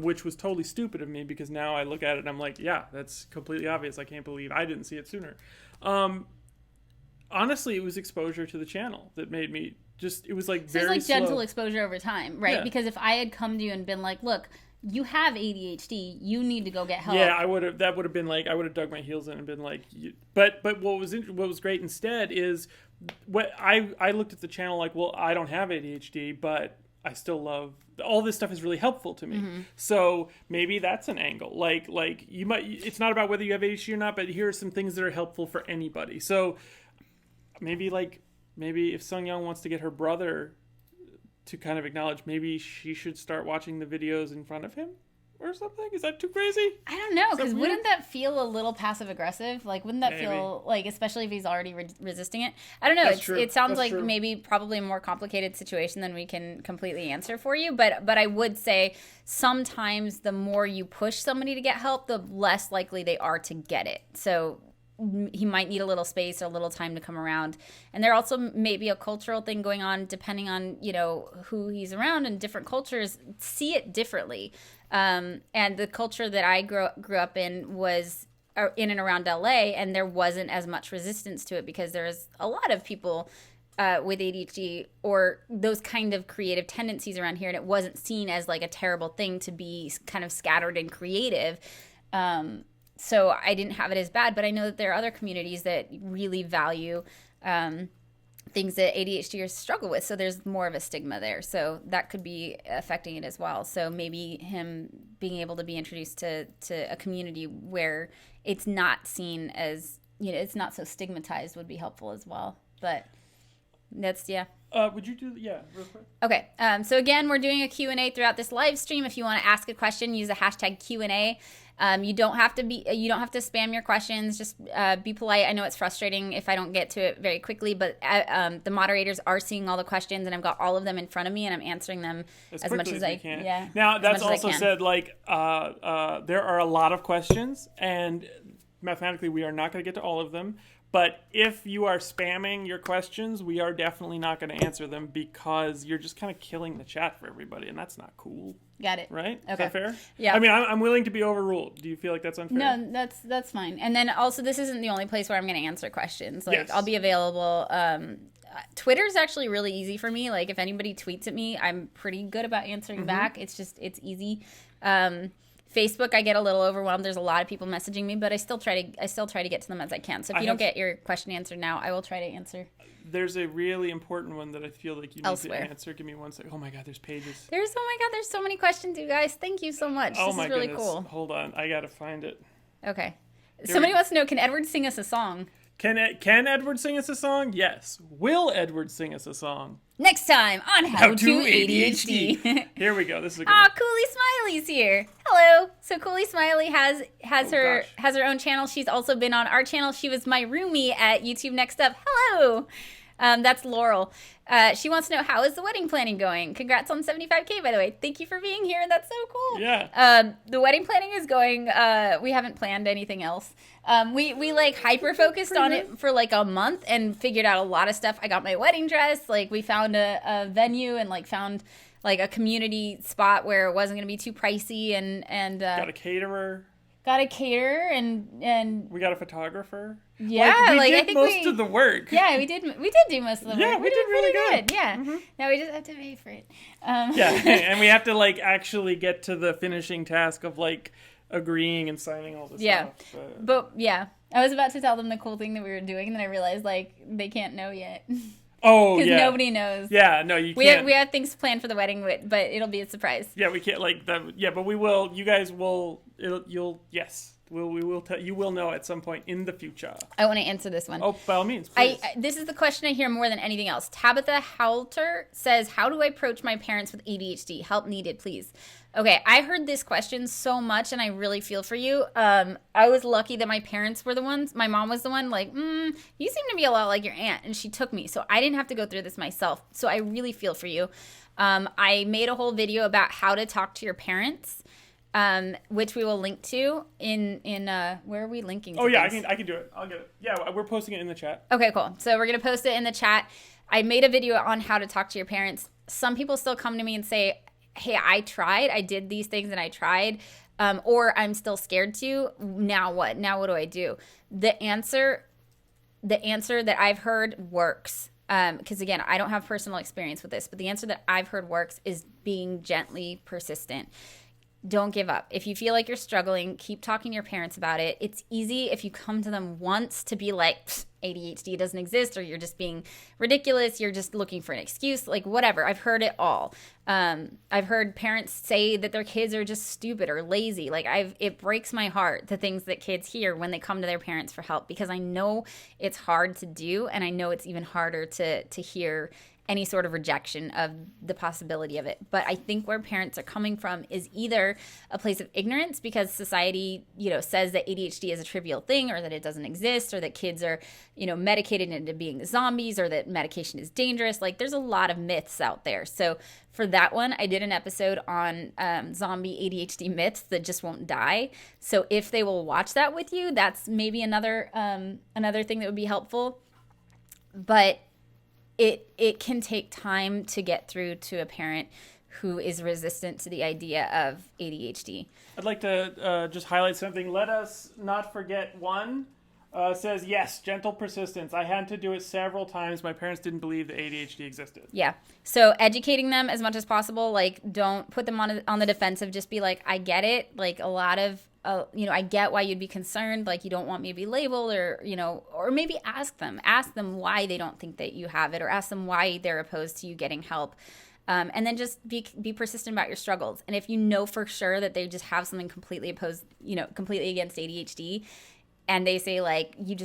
which was totally stupid of me because now I look at it and I'm like, yeah, that's completely obvious. I can't believe I didn't see it sooner. Honestly, it was exposure to the channel that made me it was like very it's like slow. gentle exposure over time, right? Yeah. Because if I had come to you and been like, look, you have ADHD, you need to go get help. Yeah, that would have been like, I would have dug my heels in and been like, but what was great instead is what I looked at the channel like, well, I don't have ADHD, but I still love all this stuff is really helpful to me. So maybe that's an angle. Like you might, it's not about whether you have ADHD or not, but here are some things that are helpful for anybody. So maybe if Sung Young wants to get her brother to kind of acknowledge, maybe she should start watching the videos in front of him or something. Is that too crazy? I don't know, because wouldn't that feel a little passive aggressive? Like, wouldn't that feel like, especially if he's already resisting it? I don't know. It sounds like maybe probably a more complicated situation than we can completely answer for you. But I would say sometimes the more you push somebody to get help, the less likely they are to get it. So he might need a little space or a little time to come around. And there also may be a cultural thing going on depending on, who he's around, and different cultures see it differently. And the culture that I grew up in was in and around LA, and there wasn't as much resistance to it because there's a lot of people with ADHD or those kind of creative tendencies around here, and it wasn't seen as like a terrible thing to be kind of scattered and creative. So I didn't have it as bad, but I know that there are other communities that really value things that ADHDers struggle with. So there's more of a stigma there. So that could be affecting it as well. So maybe him being able to be introduced to a community where it's not seen as, it's not so stigmatized would be helpful as well. But that's, yeah. Would you do, real quick? Okay. So again, we're doing a Q&A throughout this live stream. If you want to ask a question, use the hashtag Q&A. You don't have to spam your questions. Just be polite. I know it's frustrating if I don't get to it very quickly, but the moderators are seeing all the questions, and I've got all of them in front of me, and I'm answering them as much as I can. Yeah. Now that's also said, like there are a lot of questions, and mathematically we are not going to get to all of them. But if you are spamming your questions, we are definitely not going to answer them because you're just kind of killing the chat for everybody, and that's not cool. Got it. Right? Okay. Is that fair? Yeah. I mean, I'm willing to be overruled. Do you feel like that's unfair? No, that's fine. And then also, this isn't the only place where I'm going to answer questions. Like, yes. I'll be available. Twitter's actually really easy for me. Like, if anybody tweets at me, I'm pretty good about answering back. It's easy. Facebook, I get a little overwhelmed. There's a lot of people messaging me, but I still try to get to them as I can. So if you don't get your question answered now, I will try to answer. There's a really important one that I feel like you need elsewhere to answer. Give me one second. Oh my God, there's pages. There's so many questions, you guys. Thank you so much. Oh this my is really goodness. cool. Hold on, I gotta find it. Okay. Somebody wants to know, can Edward sing us a song? Can Edward sing us a song? Yes. Will Edward sing us a song? Next time on How to ADHD. Here we go. This is a good one. Cooley Smiley's here. Hello. So Cooley Smiley has her own channel. She's also been on our channel. She was my roomie at YouTube Next Up. Hello. That's Laurel. She wants to know, how is the wedding planning going? Congrats on 75K, by the way. Thank you for being here. That's so cool. Yeah. The wedding planning is going, we haven't planned anything else. We like hyper focused on it for like a month and figured out a lot of stuff. I got my wedding dress. Like, we found a venue and like found like a community spot where it wasn't going to be too pricey, and got a caterer. Got a caterer and we got a photographer. Yeah, we did most of the work. Yeah, we did do most of the work. Yeah, we did really good. Yeah. Mm-hmm. Now we just have to pay for it. Yeah, and we have to like actually get to the finishing task of like agreeing and signing all this stuff. But yeah, I was about to tell them the cool thing that we were doing, and then I realized like they can't know yet. Oh, because nobody knows. Yeah, no, you can't. We have things planned for the wedding, but it'll be a surprise. Yeah, we can't like that. Yeah, but we will. You guys will. Yes. We will tell you will know at some point in the future. I want to answer this one. Oh, by all means, please. This is the question I hear more than anything else. Tabitha Halter says, "How do I approach my parents with ADHD? Help needed, please." Okay, I heard this question so much, and I really feel for you. I was lucky that my parents were the ones. My mom was the one like, you seem to be a lot like your aunt, and she took me, so I didn't have to go through this myself. So I really feel for you. I made a whole video about how to talk to your parents. which we will link to in where are we linking to Oh yeah, things? I can do it. I'll get it. Yeah, we're posting it in the chat. Okay, cool. So we're going to post it in the chat. I made a video on how to talk to your parents. Some people still come to me and say, hey, I tried. I did these things and I tried. Or I'm still scared to. Now what? Now what do I do? The answer that I've heard works. Because again, I don't have personal experience with this, but the answer that I've heard works is being gently persistent. Don't give up. If you feel like you're struggling, keep talking to your parents about it. It's easy if you come to them once to be like, ADHD doesn't exist, or you're just being ridiculous, you're just looking for an excuse, like whatever. I've heard it all. I've heard parents say that their kids are just stupid or lazy. Like it breaks my heart, the things that kids hear when they come to their parents for help, because I know it's hard to do, and I know it's even harder to hear any sort of rejection of the possibility of it. But I think where parents are coming from is either a place of ignorance because society, says that ADHD is a trivial thing, or that it doesn't exist, or that kids are, medicated into being zombies, or that medication is dangerous. Like there's a lot of myths out there. So for that one, I did an episode on zombie ADHD myths that just won't die. So if they will watch that with you, that's maybe another thing that would be helpful. But it can take time to get through to a parent who is resistant to the idea of ADHD. I'd like to just highlight something. Let us not forget one. Says, yes, gentle persistence. I had to do it several times. My parents didn't believe that ADHD existed. Yeah. So educating them as much as possible. Like, don't put them on the defensive. Just be like, I get it. Like, a lot of, I get why you'd be concerned. Like, you don't want me to be labeled, or, or maybe ask them why they don't think that you have it, or ask them why they're opposed to you getting help. And then just be persistent about your struggles. And if you know for sure that they just have something completely opposed, completely against ADHD, and they say like, you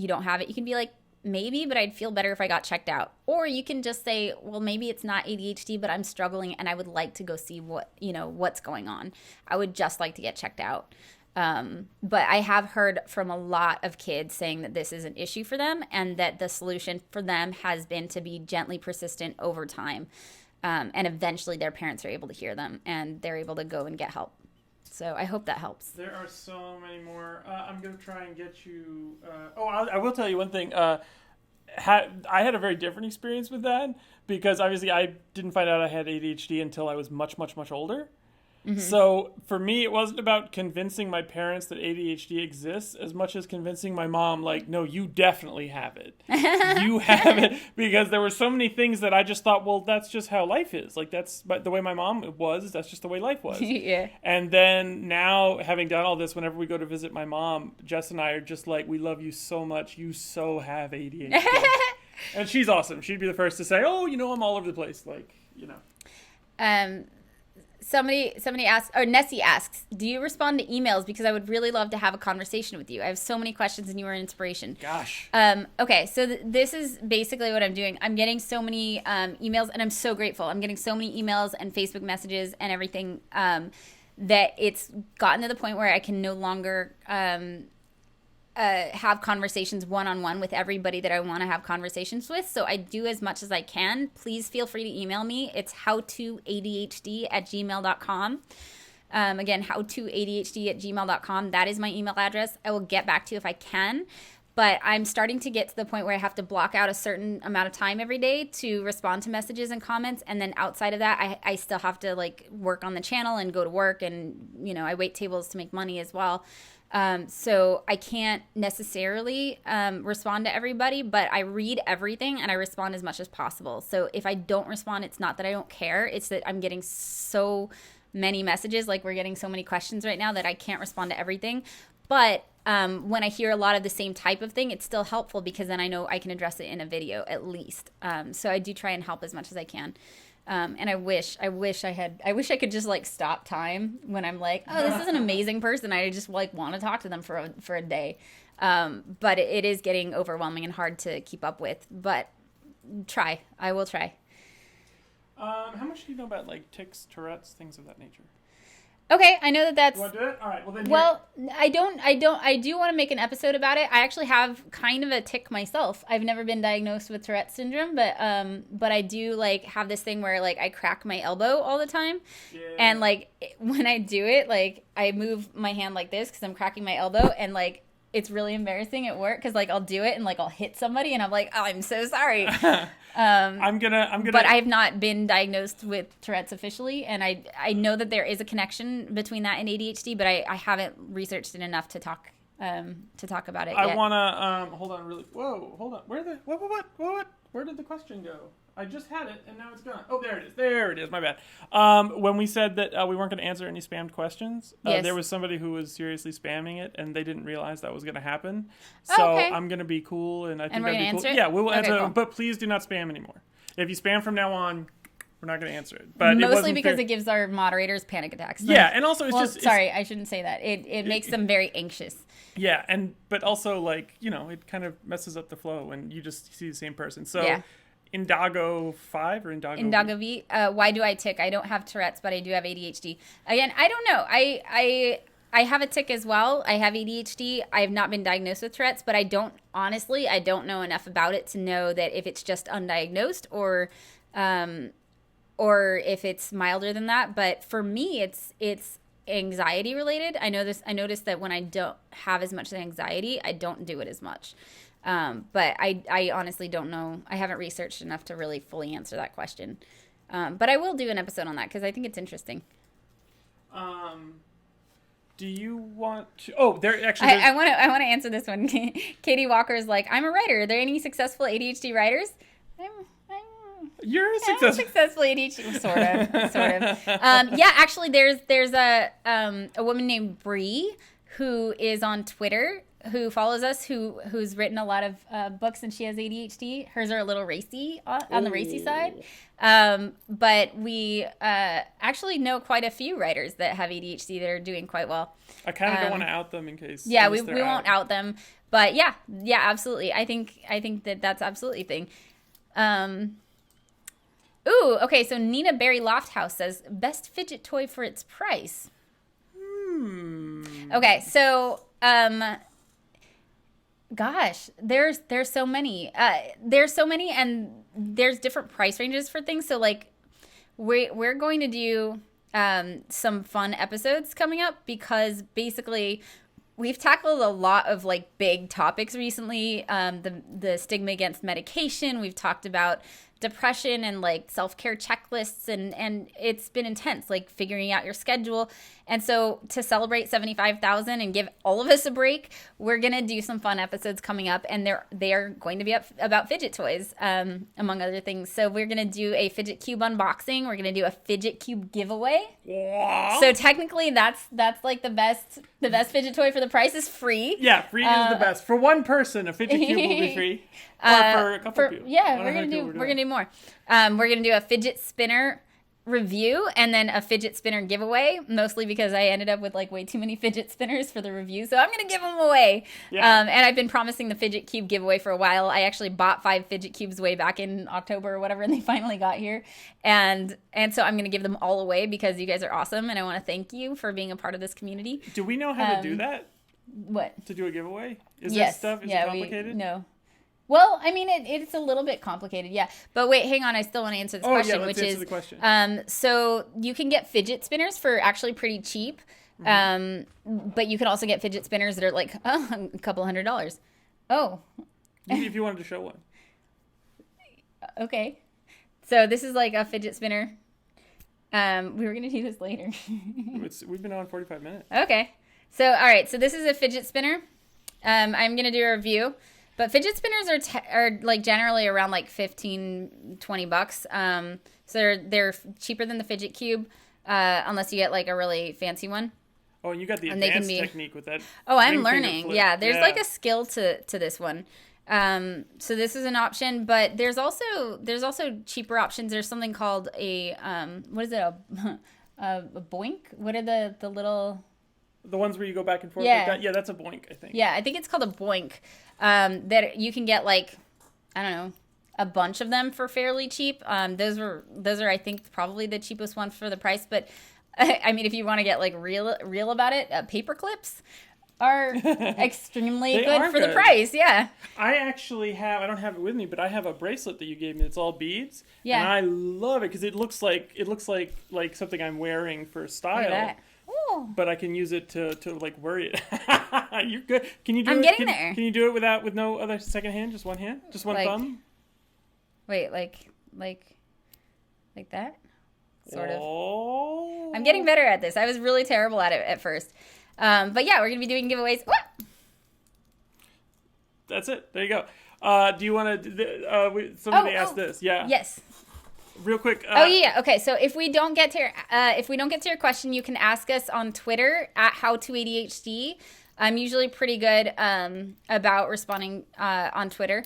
don't have it, you can be like, maybe, but I'd feel better if I got checked out. Or you can just say, well, maybe it's not ADHD, but I'm struggling and I would like to go see what's going on. I would just like to get checked out. But I have heard from a lot of kids saying that this is an issue for them, and that the solution for them has been to be gently persistent over time. And eventually their parents are able to hear them and they're able to go and get help. So I hope that helps. There are so many more. I'm going to try and get you... I will tell you one thing. I had a very different experience with that, because obviously I didn't find out I had ADHD until I was much, much, much older. Mm-hmm. So for me, it wasn't about convincing my parents that ADHD exists as much as convincing my mom, like, no, you definitely have it. You have it. Because there were so many things that I just thought, well, that's just how life is. Like, that's the way my mom was. That's just the way life was. Yeah. And then now, having done all this, whenever we go to visit my mom, Jess and I are just like, we love you so much. You so have ADHD. And she's awesome. She'd be the first to say, oh, I'm all over the place. Like, Somebody asks, or Nessie asks, do you respond to emails? Because I would really love to have a conversation with you. I have so many questions and you are an inspiration. Gosh. Okay, so this is basically what I'm doing. I'm getting so many emails, and I'm so grateful. I'm getting so many emails and Facebook messages and everything that it's gotten to the point where I can no longer have conversations one-on-one with everybody that I want to have conversations with. So I do as much as I can. Please feel free to email me. It's howtoadhd@gmail.com. Again, howtoadhd@gmail.com. That is my email address. I will get back to you if I can. But I'm starting to get to the point where I have to block out a certain amount of time every day to respond to messages and comments. And then outside of that, I still have to work on the channel and go to work. And, I wait tables to make money as well. So I can't necessarily respond to everybody, but I read everything and I respond as much as possible. So if I don't respond, it's not that I don't care. It's that I'm getting so many messages. Like, we're getting so many questions right now that I can't respond to everything. But when I hear a lot of the same type of thing, it's still helpful, because then I know I can address it in a video at least. So I do try and help as much as I can. And I wish I could just stop time when I'm like, oh, this is an amazing person. I just want to talk to them for a day. But it is getting overwhelming and hard to keep up with, but I will try. How much do you know about tics, Tourette's, things of that nature? Okay, I know that's. You want to do it? All right. Well, then. Well, I don't. I do want to make an episode about it. I actually have kind of a tic myself. I've never been diagnosed with Tourette's syndrome, but I do like have this thing where like I crack my elbow all the time, and like when I do it, like I move my hand like this because I'm cracking my elbow, and like it's really embarrassing at work because like I'll do it and like I'll hit somebody, and I'm like, oh, I'm so sorry. I'm gonna. But I have not been diagnosed with Tourette's officially, and I know that there is a connection between that and ADHD, but I haven't researched it enough to talk about it yet. I wanna hold on really. Whoa, hold on. What? Where did the question go? I just had it and now it's gone. Oh, there it is. There it is. My bad. When we said that we weren't going to answer any spammed questions, there was somebody who was seriously spamming it and they didn't realize that was going to happen. So I'm going to be cool and I think that'd be cool. Yeah, we will answer it, but please do not spam anymore. If you spam from now on, we're not going to answer it. But mostly because it gives our moderators panic attacks. Yeah, and also sorry, I shouldn't say that. It makes them very anxious. Yeah, but also like, it kind of messes up the flow when you just see the same person. So yeah. Indago 5 or Indago V. Why do I tic? I don't have Tourette's, but I do have ADHD. Again, I don't know. I have a tic as well. I have ADHD. I have not been diagnosed with Tourette's, but I don't know enough about it to know that if it's just undiagnosed or if it's milder than that. But for me, it's anxiety related. I noticed that when I don't have as much anxiety, I don't do it as much. But I honestly don't know. I haven't researched enough to really fully answer that question. But I will do an episode on that because I think it's interesting. Do you want to? Oh, there actually. I want to answer this one. Katie Walker's like, I'm a writer. Are there any successful ADHD writers? You're a successful ADHD, sort of. Yeah, actually, there's a woman named Bree who is on Twitter, who follows us, who's written a lot of books, and she has ADHD. Hers are a little racy on the racy side. But we actually know quite a few writers that have ADHD that are doing quite well. I kind of don't want to out them in case. Yeah, we won't out them. But yeah, absolutely. I think that's absolutely a thing. Ooh, okay, so Nina Berry Lofthouse says, best fidget toy for its price. Okay, so, gosh, there's so many. And there's different price ranges for things. So, like, we're going to do some fun episodes coming up because basically we've tackled a lot of, like, big topics recently. The stigma against medication. We've talked about depression and like self-care checklists and it's been intense, like figuring out your schedule. And so to celebrate 75,000 and give all of us a break, we're gonna do some fun episodes coming up, and they are going to be about fidget toys, among other things. So we're gonna do a fidget cube unboxing. We're gonna do a fidget cube giveaway. Wow. So technically that's like the best fidget toy for the price is free. Yeah, free is the best. For one person, a fidget cube will be free. Or for a couple people. Yeah, we're gonna do more. We're gonna do a fidget spinner review and then a fidget spinner giveaway, mostly because I ended up with like way too many fidget spinners for the review, so I'm gonna give them away. Yeah. And I've been promising the fidget cube giveaway for a while. I actually bought 5 fidget cubes way back in October or whatever, and they finally got here, and so I'm gonna give them all away because you guys are awesome, and I want to thank you for being a part of this community. Do we know how to do that? What? To do a giveaway? Is yes. This stuff? Is it complicated? No. Well, I mean, it's a little bit complicated, yeah. But wait, hang on. I still want to answer this question, yeah, which answer is, the question. So you can get fidget spinners for actually pretty cheap, but you can also get fidget spinners that are like a couple $100. Oh. If you wanted to show one. Okay. So this is like a fidget spinner. We were going to do this later. We've been on 45 minutes. Okay. So, all right. So this is a fidget spinner. I'm going to do a review. But fidget spinners are like generally around like $15-$20. So they're cheaper than the fidget cube, unless you get like a really fancy one. Oh, and you got the advanced technique with that. Oh, I'm learning. Yeah, there's like a skill to this one. So this is an option, but there's also cheaper options. There's something called a what is it, a boink? What are the little? The ones where you go back and forth like that? Yeah, that's a boink, I think. Yeah, I think it's called a boink. That you can get like, I don't know, a bunch of them for fairly cheap. Those are I think probably the cheapest one for the price. But I mean, if you want to get like real about it, paper clips are extremely good for the price. Yeah. I actually have, I don't have it with me, but I have a bracelet that you gave me. It's all beads. Yeah. And I love it because it looks like something I'm wearing for style. Look at that. Ooh. But I can use it to like worry it. You're good. Can you do it? I'm getting there. Can you do it with no other second hand? Just one hand? Just one thumb? Wait, like that? Sort of. I'm getting better at this. I was really terrible at it at first. But yeah, we're going to be doing giveaways. What? That's it. There you go. Do you want to, somebody asked this. Yeah. Yes. Real quick. Yeah. Okay. So if we don't get to your question, you can ask us on Twitter at HowToADHD. I'm usually pretty good about responding on Twitter.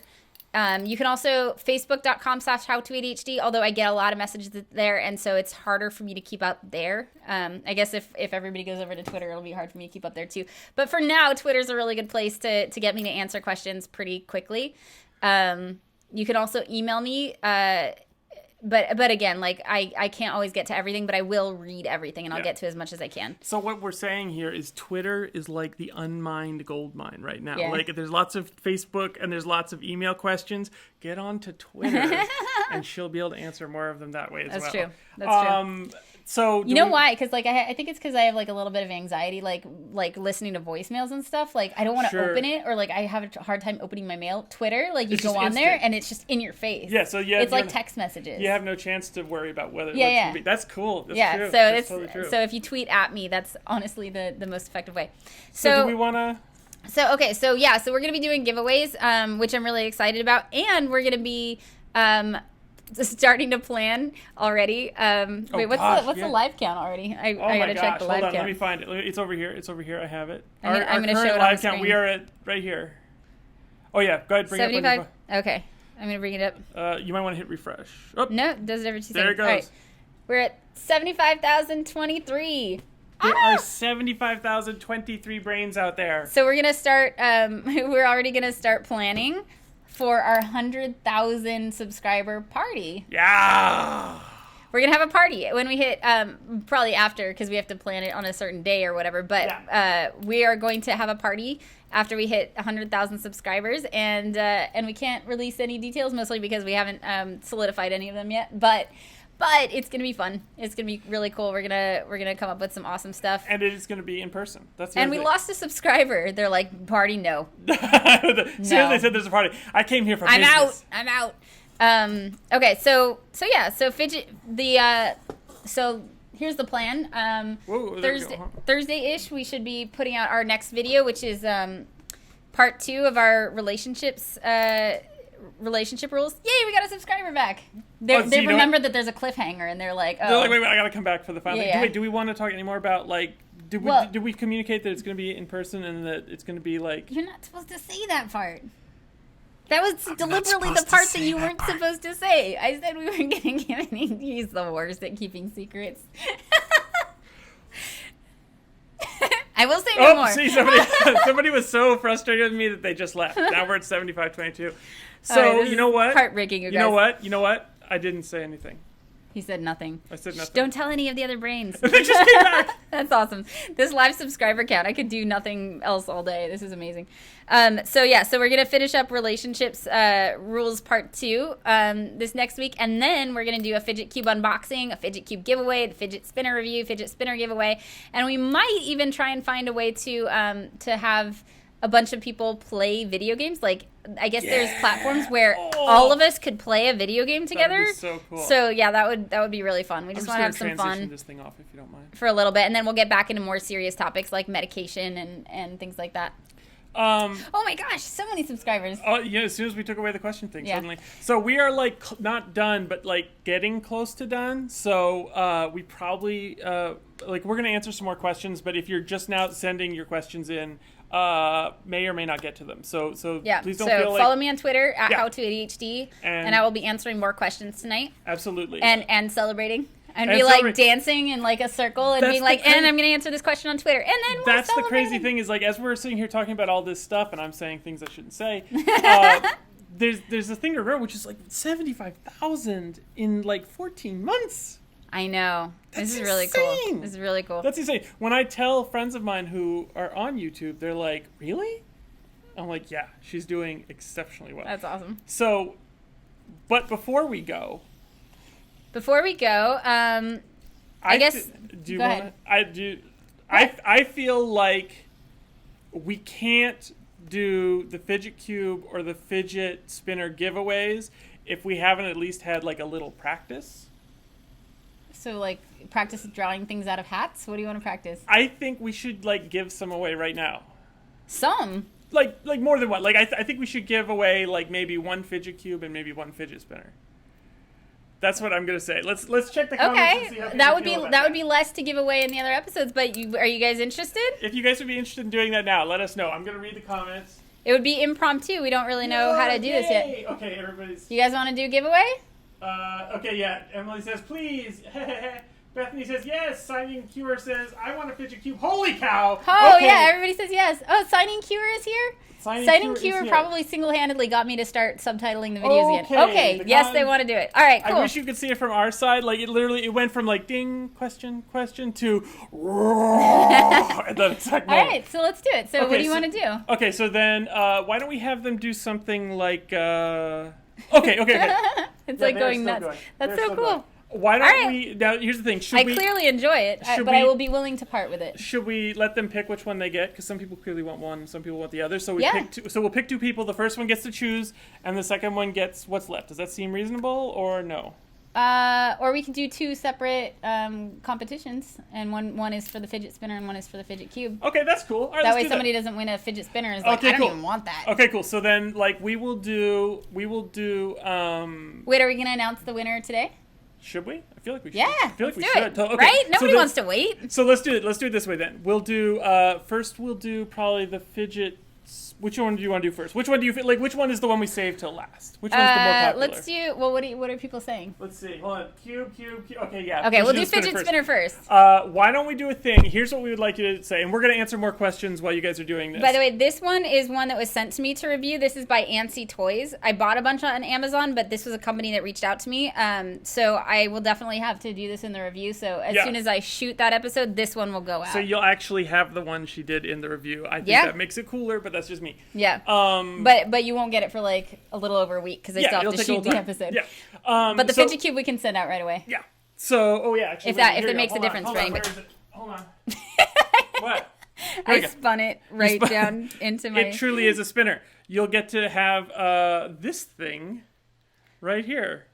You can also facebook.com/howtoadhd, although I get a lot of messages there, and so it's harder for me to keep up there. I guess if everybody goes over to Twitter, it'll be hard for me to keep up there too. But for now, Twitter's a really good place to get me to answer questions pretty quickly. You can also email me, but again, like I can't always get to everything, but I will read everything and I'll get to as much as I can. So what we're saying here is Twitter is like the unmined gold mine right now. Yeah. Like there's lots of Facebook and there's lots of email questions. Get on to Twitter and she'll be able to answer more of them that way as well. That's true. That's true. So you know why? Because like I think it's because I have like a little bit of anxiety, like listening to voicemails and stuff. Like I don't want to open it, or like I have a hard time opening my mail. Twitter, like you go on there and it's just in your face. Yeah, so it's like text messages. You have no chance to worry about whether. Yeah. That's cool. That's true. So that's totally true. So if you tweet at me, that's honestly the most effective way. So do we want to? So we're gonna be doing giveaways, which I'm really excited about, and we're gonna be starting to plan already. What's the live count already? I gotta check the live count. Let me find it. It's over here. I have it. I'm gonna show it on live the screen. Count. We are at right here. Oh yeah, go ahead. Bring 75. It up. Okay, I'm gonna bring it up. You might want to hit refresh. Oh. No, it does it every 2 seconds. There it goes. All right. We're at 75,023. There are 75,023 brains out there. So we're gonna start. We're already gonna start planning for our 100,000 subscriber party. Yeah. We're going to have a party when we hit, probably after, because we have to plan it on a certain day or whatever. But we are going to have a party after we hit 100,000 subscribers. And we can't release any details, mostly because we haven't solidified any of them yet. But it's gonna be fun. It's gonna be really cool. We're gonna come up with some awesome stuff. And it is gonna be in person. That's the and we lost a subscriber. They're like, party no. Seriously, they said there's a party. I came here for business. I'm out. Okay, so fidget so here's the plan. Thursday-ish we should be putting out our next video, which is part 2 of our relationship rules. Yay, we got a subscriber back. They remembered that there's a cliffhanger, and they're like, oh. They're like, wait, I gotta come back for the final. Yeah. Do we want to talk any more about, like, did we communicate that it's going to be in person and that it's going to be, like... You're not supposed to say that part. That was deliberately the part that you weren't supposed to say. I said we were going to give it. He's the worst at keeping secrets. I will say no more. See, somebody was so frustrated with me that they just left. Now we're at 75-22. So, right, you know what? Heartbreaking, you guys. You know what? I didn't say anything. He said nothing. I said nothing. Shh, don't tell any of the other brains. They just came back. That's awesome. This live subscriber count, I could do nothing else all day. This is amazing. So we're going to finish up relationships rules part 2 this next week. And then we're going to do a fidget cube unboxing, a fidget cube giveaway, the fidget spinner review, fidget spinner giveaway. And we might even try and find a way to have a bunch of people play video games. Like, I guess there's platforms where all of us could play a video game together. That would be so cool. So yeah, that would be really fun. We just want to have some fun. This thing off, if you don't mind, for a little bit, and then we'll get back into more serious topics like medication and things like that. Oh my gosh, so many subscribers. Oh yeah, as soon as we took away the question thing, suddenly. So we are like not done, but like getting close to done. So we probably we're gonna answer some more questions, but if you're just now sending your questions in, may or may not get to them. So please don't feel like... follow me on Twitter at HowToADHD, and I will be answering more questions tonight. Absolutely. And celebrating. And be like dancing in like a circle and being like, and I'm going to answer this question on Twitter. And then that's the crazy thing is, like, as we're sitting here talking about all this stuff and I'm saying things I shouldn't say, there's a thing to remember, which is like 75,000 in like 14 months. I know. That's This is really cool. insane. This is really cool. That's insane. When I tell friends of mine who are on YouTube, they're like, really? I'm like, yeah, she's doing exceptionally well. That's awesome. So, but before we go, I guess. Do you go want ahead. to? I do. I feel like we can't do the fidget cube or the fidget spinner giveaways if we haven't at least had like a little practice. So, like, practice drawing things out of hats? What do you want to practice? I think we should like give some away right now. Some. Like more than one. Like I think we should give away like maybe one fidget cube and maybe one fidget spinner. That's what I'm gonna say. Let's check the comments. And see how Okay, people that feel would be less to give away in the other episodes. But are you guys interested? If you guys would be interested in doing that now, let us know. I'm gonna read the comments. It would be impromptu. We don't really know how to do this yet. Okay, everybody's. You guys want to do a giveaway? Okay, yeah. Emily says please. Bethany says yes. Signing Cure says I want a fidget cube. Holy cow! Oh okay. yeah, everybody says yes. Oh, Signing Cure is here. Signing is Cure here. probably single-handedly got me to start subtitling the videos Okay, again. Okay, yes, they want to do it. All right, cool. I wish you could see it from our side. Like it went from like ding question to at the exact All moment. right, so let's do it. So what do you want to do? Okay, so then why don't we have them do something like okay. It's Yeah, like they're going still nuts. going. That's They're so still cool. going. Why don't All right. we now? Here's the thing. I clearly enjoy it, but I will be willing to part with it. Should we let them pick which one they get? Because some people clearly want one, some people want the other. So Yeah. pick two. So we'll pick two people. The first one gets to choose, and the second one gets what's left. Does that seem reasonable or no? Or we can do two separate competitions, and one is for the fidget spinner and one is for the fidget cube. Okay, that's cool. All right, That let's way do somebody doesn't win a fidget spinner and is like, Okay, I don't cool. even want that. Okay, cool. So then, like, we will do. Wait, are we going to announce the winner today? Should we? I feel like we should. Yeah, I feel like let's we do should. it. Okay, Right? so Nobody then- wants to wait. So let's do it. Let's do it this way then. We'll do first. We'll do probably the fidget. Which one do you want to do first? Which one do you feel like? Which one is the one we save till last? Which one's the more popular? Let's do. Well, what are people saying? Let's see. Hold on. Cube. Okay, yeah. Okay, we'll do Fidget fidget spinner first. Why don't we do a thing? Here's what we would like you to say, and we're going to answer more questions while you guys are doing this. By the way, this one is one that was sent to me to review. This is by Antsy Toys. I bought a bunch on Amazon, but this was a company that reached out to me. So I will definitely have to do this in the review. So as soon as I shoot that episode, this one will go out. So you'll actually have the one she did in the review. I think that makes it cooler, but that's just me. Yeah. But you won't get it for like a little over a week because I still have to shoot the episode. Yeah. But the fidget cube we can send out right away. Yeah. So, actually, If that makes a difference for anybody. Hold on. What? I spun it right down into my... It truly is a spinner. You'll get to have this thing right here.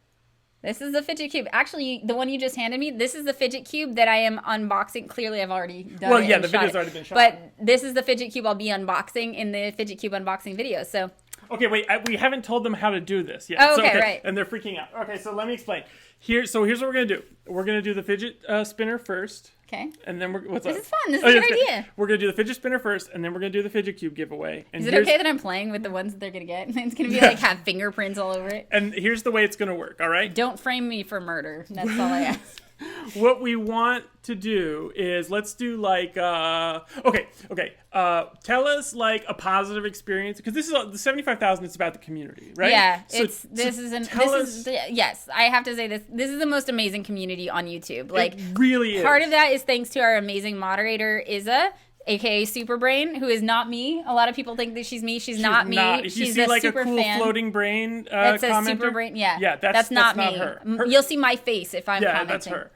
This is the fidget cube. Actually, the one you just handed me, this is the fidget cube that I am unboxing. Clearly, I've already done it. Well, yeah, and the shot video's it. already been shot. But this is the fidget cube I'll be unboxing in the fidget cube unboxing video. So, Okay, wait. We haven't told them how to do this yet. Oh, okay, right. And they're freaking out. Okay, so let me explain. Here's what we're gonna do. We're gonna do the fidget spinner first, okay. and then This is fun. This is a good idea. We're gonna do the fidget spinner first, and then we're gonna do the fidget cube giveaway. And Is it okay that I'm playing with the ones that they're going to get? It's going to be like have fingerprints all over it. And here's the way it's gonna work. All right. Don't frame me for murder. That's all I ask. What we want to do is let's do like tell us like a positive experience, because this is the 75,000. It's about the community, right? Yeah, yes. I have to say this is the most amazing community on YouTube. Like, it really is. Part of that is thanks to our amazing moderator Izza, aka Superbrain, who is not me. A lot of people think that she's me. She's not me. If you She's see a like super a cool fan. floating brain That says commenter, Superbrain. Yeah, yeah, that's not me. her. You'll see my face if I'm Yeah, commenting. that's her.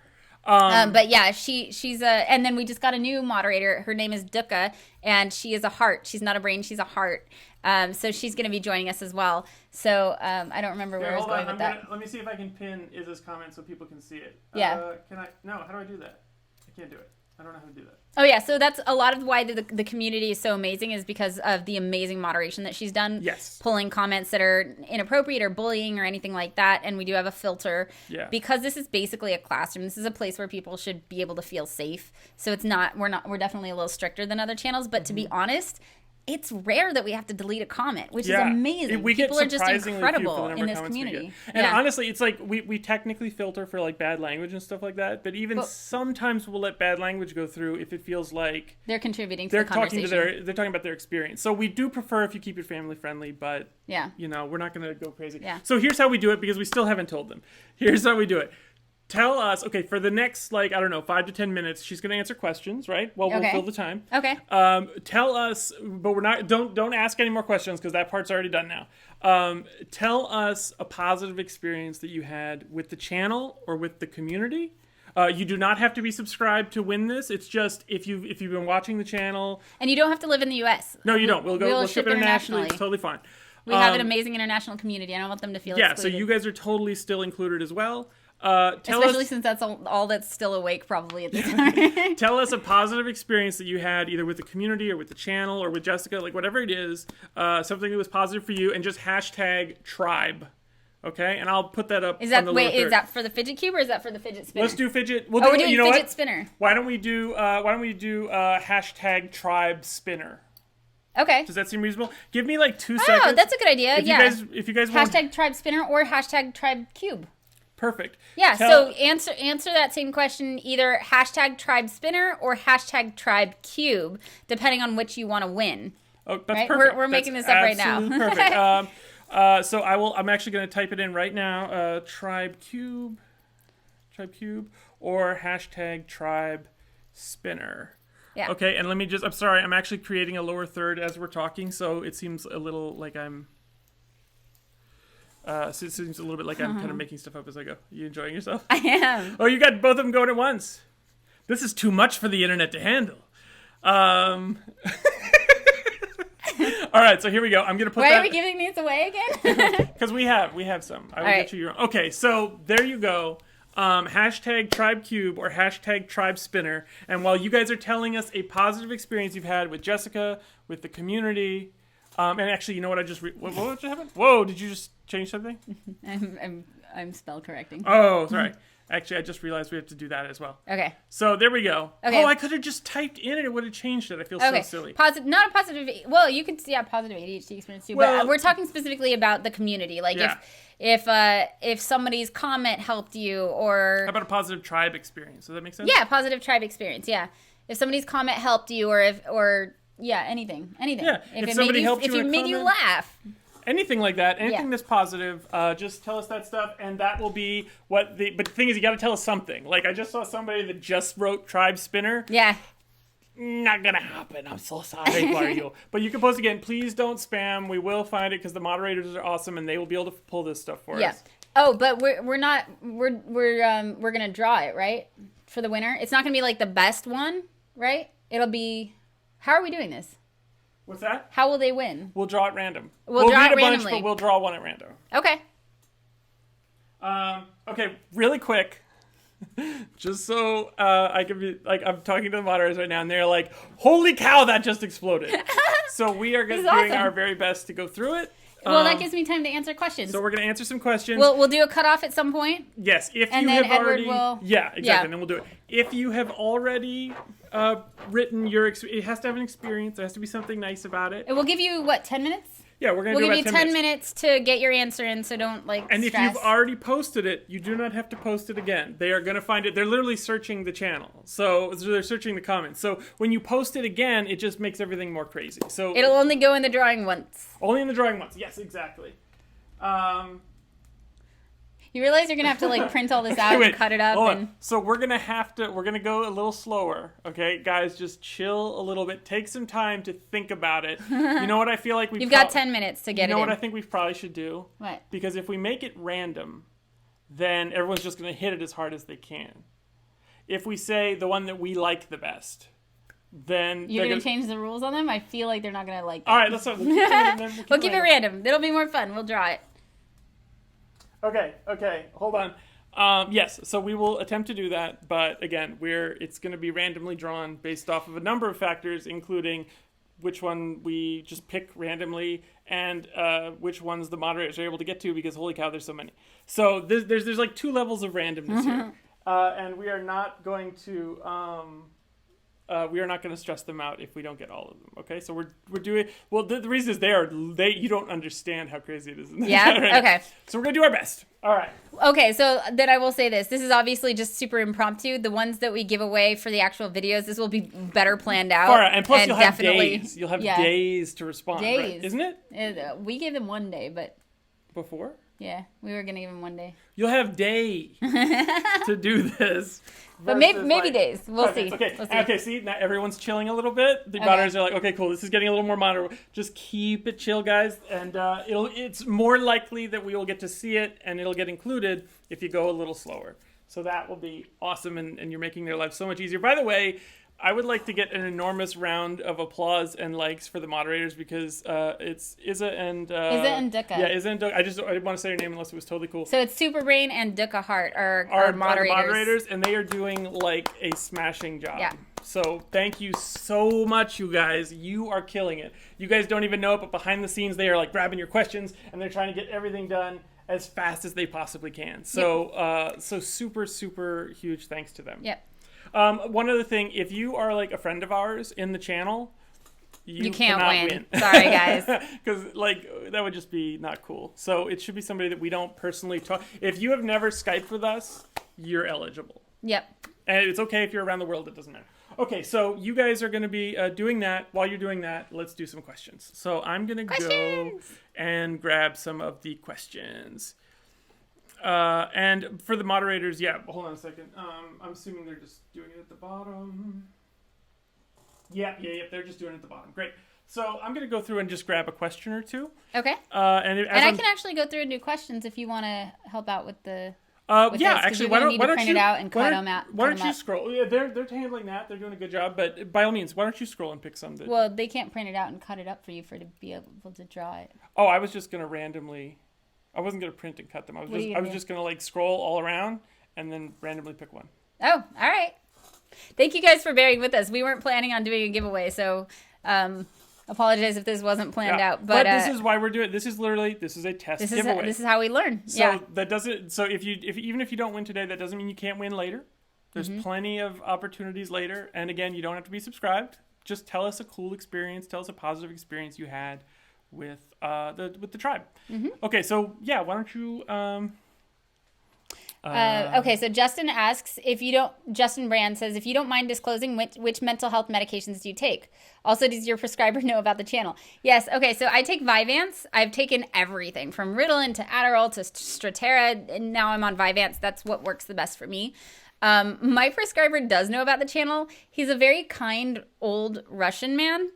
But yeah, she's a, and then we just got a new moderator. Her name is Dukkha, and she is a heart. She's not a brain, she's a heart. So she's going to be joining us as well. So I don't remember where I was going with that. Let me see if I can pin Izza's comment so people can see it. Yeah. Can I? No. How do I do that? I can't do it. I don't know how to do that. Oh yeah, so that's a lot of why the community is so amazing, is because of the amazing moderation that she's done. Yes. Pulling comments that are inappropriate or bullying or anything like that, and we do have a filter. Yeah. Because this is basically a classroom. This is a place where people should be able to feel safe. So we're definitely a little stricter than other channels, but to be honest, it's rare that we have to delete a comment, which is amazing. We get People are just surprisingly incredible few for the number in of this comments we community. get. And honestly, it's like we technically filter for like bad language and stuff like that, but even sometimes we'll let bad language go through if it feels like they're contributing to the conversation. They're talking about their experience. So we do prefer if you keep it family friendly, but yeah, we're not going to go crazy. Yeah. So here's how we do it, because we still haven't told them. Here's how we do it. tell us, okay, for the next, like, I don't know, 5 to 10 minutes, she's going to answer questions, right? Well, we'll fill the time. Okay. Tell us, but we're not, don't ask any more questions because that part's already done now. Tell us a positive experience that you had with the channel or with the community. You do not have to be subscribed to win this. It's just if you've been watching the channel. And you don't have to live in the U.S. No, you don't. We'll ship internationally. It's totally fine. We have an amazing international community. I don't want them to feel excluded. So you guys are totally still included as well. Especially since that's all that's still awake probably at this time. Tell us a positive experience that you had either with the community or with the channel or with Jessica, like whatever it is, something that was positive for you, and just hashtag tribe. Okay, and I'll put that up. Is that is that for the fidget cube or is that for the fidget spinner? Let's do fidget. We're doing fidget spinner. Why don't we do hashtag tribe spinner? Okay. Does that seem reasonable? Give me like 2 seconds. Oh, that's a good idea. If you guys want hashtag tribe spinner or hashtag tribe cube. Perfect. Yeah. So answer that same question either hashtag tribe spinner or hashtag tribe cube, depending on which you want to win. Oh, that's right? perfect. We're making this up right now. Perfect. So I'm actually going to type it in right now. Tribe cube, or hashtag tribe spinner. Yeah. Okay, and let me I'm sorry, I'm actually creating a lower third as we're talking, so it seems a little like I'm kind of making stuff up as I go. You enjoying yourself? I am. Oh, you got both of them going at once. This is too much for the internet to handle. All right, so here we go. I'm gonna put. Why are we giving these away again? Because we have some. I will get you your own. Okay, so there you go. Hashtag tribe cube or hashtag tribe spinner. And while you guys are telling us a positive experience you've had with Jessica, with the community, and actually, you know what? What just happened? Whoa! Did you just change something? I'm spell correcting. Oh, sorry. Actually, I just realized we have to do that as well. Okay. So there we go. Okay. Oh, I could have just typed in and it would have changed it. I feel so silly. Not a positive. Well, you could see a positive ADHD experience too. But we're talking specifically about the community. Like if somebody's comment helped you, or how about a positive tribe experience? Does that make sense? Yeah, positive tribe experience. Yeah, if somebody's comment helped you, or anything. Yeah. If somebody helped you, if it made you laugh. Anything like that, anything that's positive, just tell us that stuff, and that will be what the. But the thing is, you got to tell us something. Like I just saw somebody that just wrote tribe spinner. Yeah. Not gonna happen. I'm so sorry for you. But you can post again. Please don't spam. We will find it because the moderators are awesome, and they will be able to pull this stuff for us. Yeah. Oh, but we're not. We're gonna draw it, right, for the winner. It's not gonna be like the best one, right? It'll be. How are we doing this? What's that? How will they win? We'll draw it random. We'll draw read it a randomly. bunch, but we'll draw one at random. Okay. Okay, really quick. Just so I can be like, I'm talking to the moderators right now, and they're like, "Holy cow, that just exploded!" So we are doing our very best to go through it. Well, that gives me time to answer questions. So we're going to answer some questions. We'll do a cutoff at some point. Yes, if and you then have Edward already. Will... Yeah, exactly. And then we'll do it. If you have already written your, it has to have an experience. There has to be something nice about it. It will give you 10 minutes. Yeah, we're going to do about 10 minutes. We'll give you 10 minutes to get your answer in, so don't And stress. if you've already posted it, you do not have to post it again. They are going to find it. They're literally searching the channel. So they're searching the comments. So when you post it again, it just makes everything more crazy. So it'll only go in the drawing once. Only in the drawing once. Yes, exactly. You realize you're gonna have to print all this out and cut it up. So we're gonna go a little slower. Okay, guys, just chill a little bit. Take some time to think about it. You know what I feel like you've got 10 minutes to get it. You know what in. I think we probably should do? What? Because if we make it random, then everyone's just gonna hit it as hard as they can. If we say the one that we like the best, then you're gonna change the rules on them. I feel like they're not gonna like that. All right, let's keep it we'll keep it random. It'll be more fun. We'll draw it. Okay, hold on. Yes, so we will attempt to do that, but again, it's going to be randomly drawn based off of a number of factors, including which one we just pick randomly and which ones the moderators are able to get to, because holy cow, there's so many. So there's 2 levels of randomness here, and we are not going to stress them out if we don't get all of them. Okay, so we're doing well. The reason is you don't understand how crazy it is. Yeah. Right okay. Now. So we're gonna do our best. All right. Okay. So then I will say this. This is obviously just super impromptu. The ones that we give away for the actual videos, this will be better planned out. Far, and plus you'll have days. You'll have days to respond. Days, right? Isn't it? We gave them 1 day, but before. Yeah, we were gonna give him one day. You'll have day to do this. But maybe days. We'll see. Okay. We'll see. Okay. See, now everyone's chilling a little bit. The moderators are like, okay, cool. This is getting a little more moderate. Just keep it chill, guys, and it's more likely that we will get to see it, and it'll get included if you go a little slower. So that will be awesome, and you're making their life so much easier. By the way, I would like to get an enormous round of applause and likes for the moderators because it's Izza and Dukkha. Yeah, Izza and Dukkha. I didn't want to say your name unless it was totally cool. So it's Superbrain and Dukkha Heart are moderators, and they are doing like a smashing job. Yeah. So thank you so much, you guys. You are killing it. You guys don't even know it, but behind the scenes, they are like grabbing your questions and they're trying to get everything done as fast as they possibly can. So so super, super huge thanks to them. Yep. One other thing, if you are like a friend of ours in the channel, you can't win. Sorry, guys. Because like that would just be not cool. So it should be somebody that we don't personally talk. If you have never Skyped with us, you're eligible. Yep. And it's okay if you're around the world. It doesn't matter. Okay, so you guys are going to be doing that. While you're doing that, let's do some questions. So I'm going to go and grab some of the questions. And for the moderators, hold on a second. I'm assuming they're just doing it at the bottom. Yeah, they're just doing it at the bottom. Great. So I'm going to go through and just grab a question or two. Okay. And I can actually go through and do questions if you want to help out with the... actually, why don't print you it out and cut them out? Why don't you scroll? Yeah, they're handling that. They're doing a good job. But by all means, why don't you scroll and pick some? Well, they can't print it out and cut it up for you to be able to draw it. Oh, I was just going to randomly... I wasn't going to print and cut them. I was just going to like scroll all around and then randomly pick one. Oh, all right. Thank you guys for bearing with us. We weren't planning on doing a giveaway, so apologize if this wasn't planned out. But this is why we're doing it. This is a test giveaway. This is how we learn. So that doesn't. So even if you don't win today, that doesn't mean you can't win later. There's plenty of opportunities later. And again, you don't have to be subscribed. Just tell us a cool experience. Tell us a positive experience you had with the tribe. Okay, so why don't you okay, so Justin asks Justin Brand says, if you don't mind disclosing which mental health medications do you take? Also, does your prescriber know about the channel? Yes, okay, so I take Vyvanse. I've taken everything from Ritalin to Adderall to Strattera, and now I'm on Vyvanse. That's what works the best for me. My prescriber does know about the channel. He's a very kind old Russian man.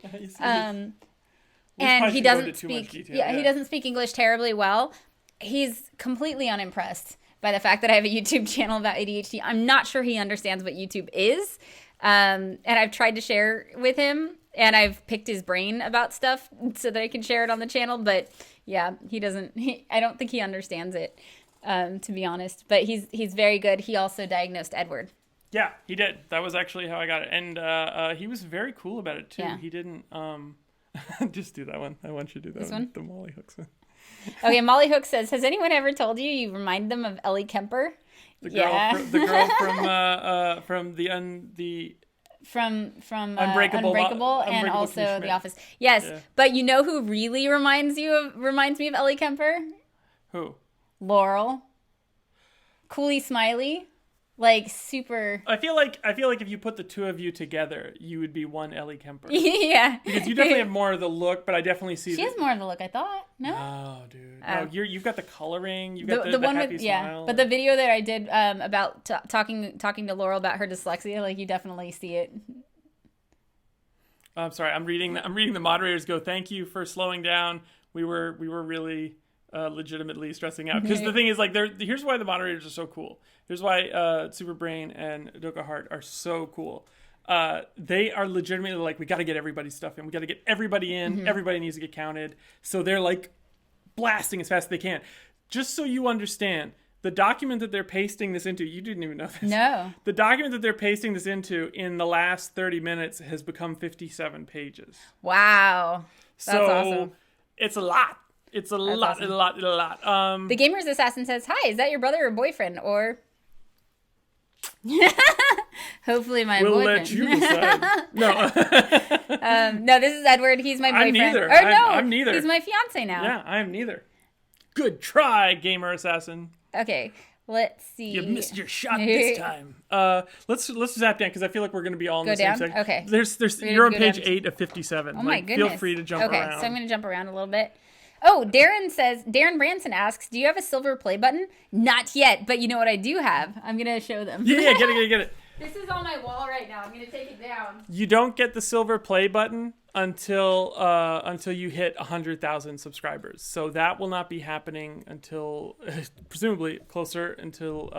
And he doesn't speak. He doesn't speak English terribly well. He's completely unimpressed by the fact that I have a YouTube channel about ADHD. I'm not sure he understands what YouTube is. And I've tried to share with him, and I've picked his brain about stuff so that I can share it on the channel. But yeah, he doesn't. I don't think he understands it, to be honest. But he's very good. He also diagnosed Edward. Yeah, he did. That was actually how I got it, and he was very cool about it too. Yeah. He didn't. Just do that one. I want you to do that this one. The Molly Hooks one. Okay, Molly Hook says, has anyone ever told you remind them of Ellie Kemper? The girl from Unbreakable and also The Office. Yes, yeah. But you know who really reminds me of Ellie Kemper? Who? Laurel. Cooley Smiley. Like super. I feel like if you put the two of you together, you would be one Ellie Kemper. Yeah. Because you definitely have more of the look, but I definitely see. She has more of the look, I thought. No. Oh, dude. No, you've got the coloring. You've got the one happy with smile. Yeah. But the video that I did about talking to Laurel about her dyslexia, like you definitely see it. I'm sorry. I'm reading the moderators go. Thank you for slowing down. We were really. Legitimately stressing out because the thing is like here's why the moderators are so cool. Here's why Superbrain and Dukkha Heart are so cool. They are legitimately like, we got to get everybody's stuff in. We got to get everybody in. Everybody needs to get counted. So they're like blasting as fast as they can. Just so you understand, the document that they're pasting this into, you didn't even know this. No. The document that they're pasting this into in the last 30 minutes has become 57 pages. Wow. That's awesome. It's a lot. It's a lot. The Gamer's Assassin says, hi, is that your brother or boyfriend? Or hopefully my boyfriend. We'll let you decide. No. No, this is Edward. He's my boyfriend. I'm neither. I'm neither. He's my fiance now. Yeah, I am neither. Good try, Gamer Assassin. Okay, let's see. You missed your shot this time. Let's zap down because I feel like we're going to be all in the same section. Okay. You're on page 8 of 57. Oh my goodness. Feel free to jump around. Okay, so I'm going to jump around a little bit. Oh, Darren Branson asks, do you have a silver play button? Not yet, but you know what I do have? I'm going to show them. Yeah, get it. This is on my wall right now. I'm going to take it down. You don't get the silver play button until you hit 100,000 subscribers. So that will not be happening until presumably closer until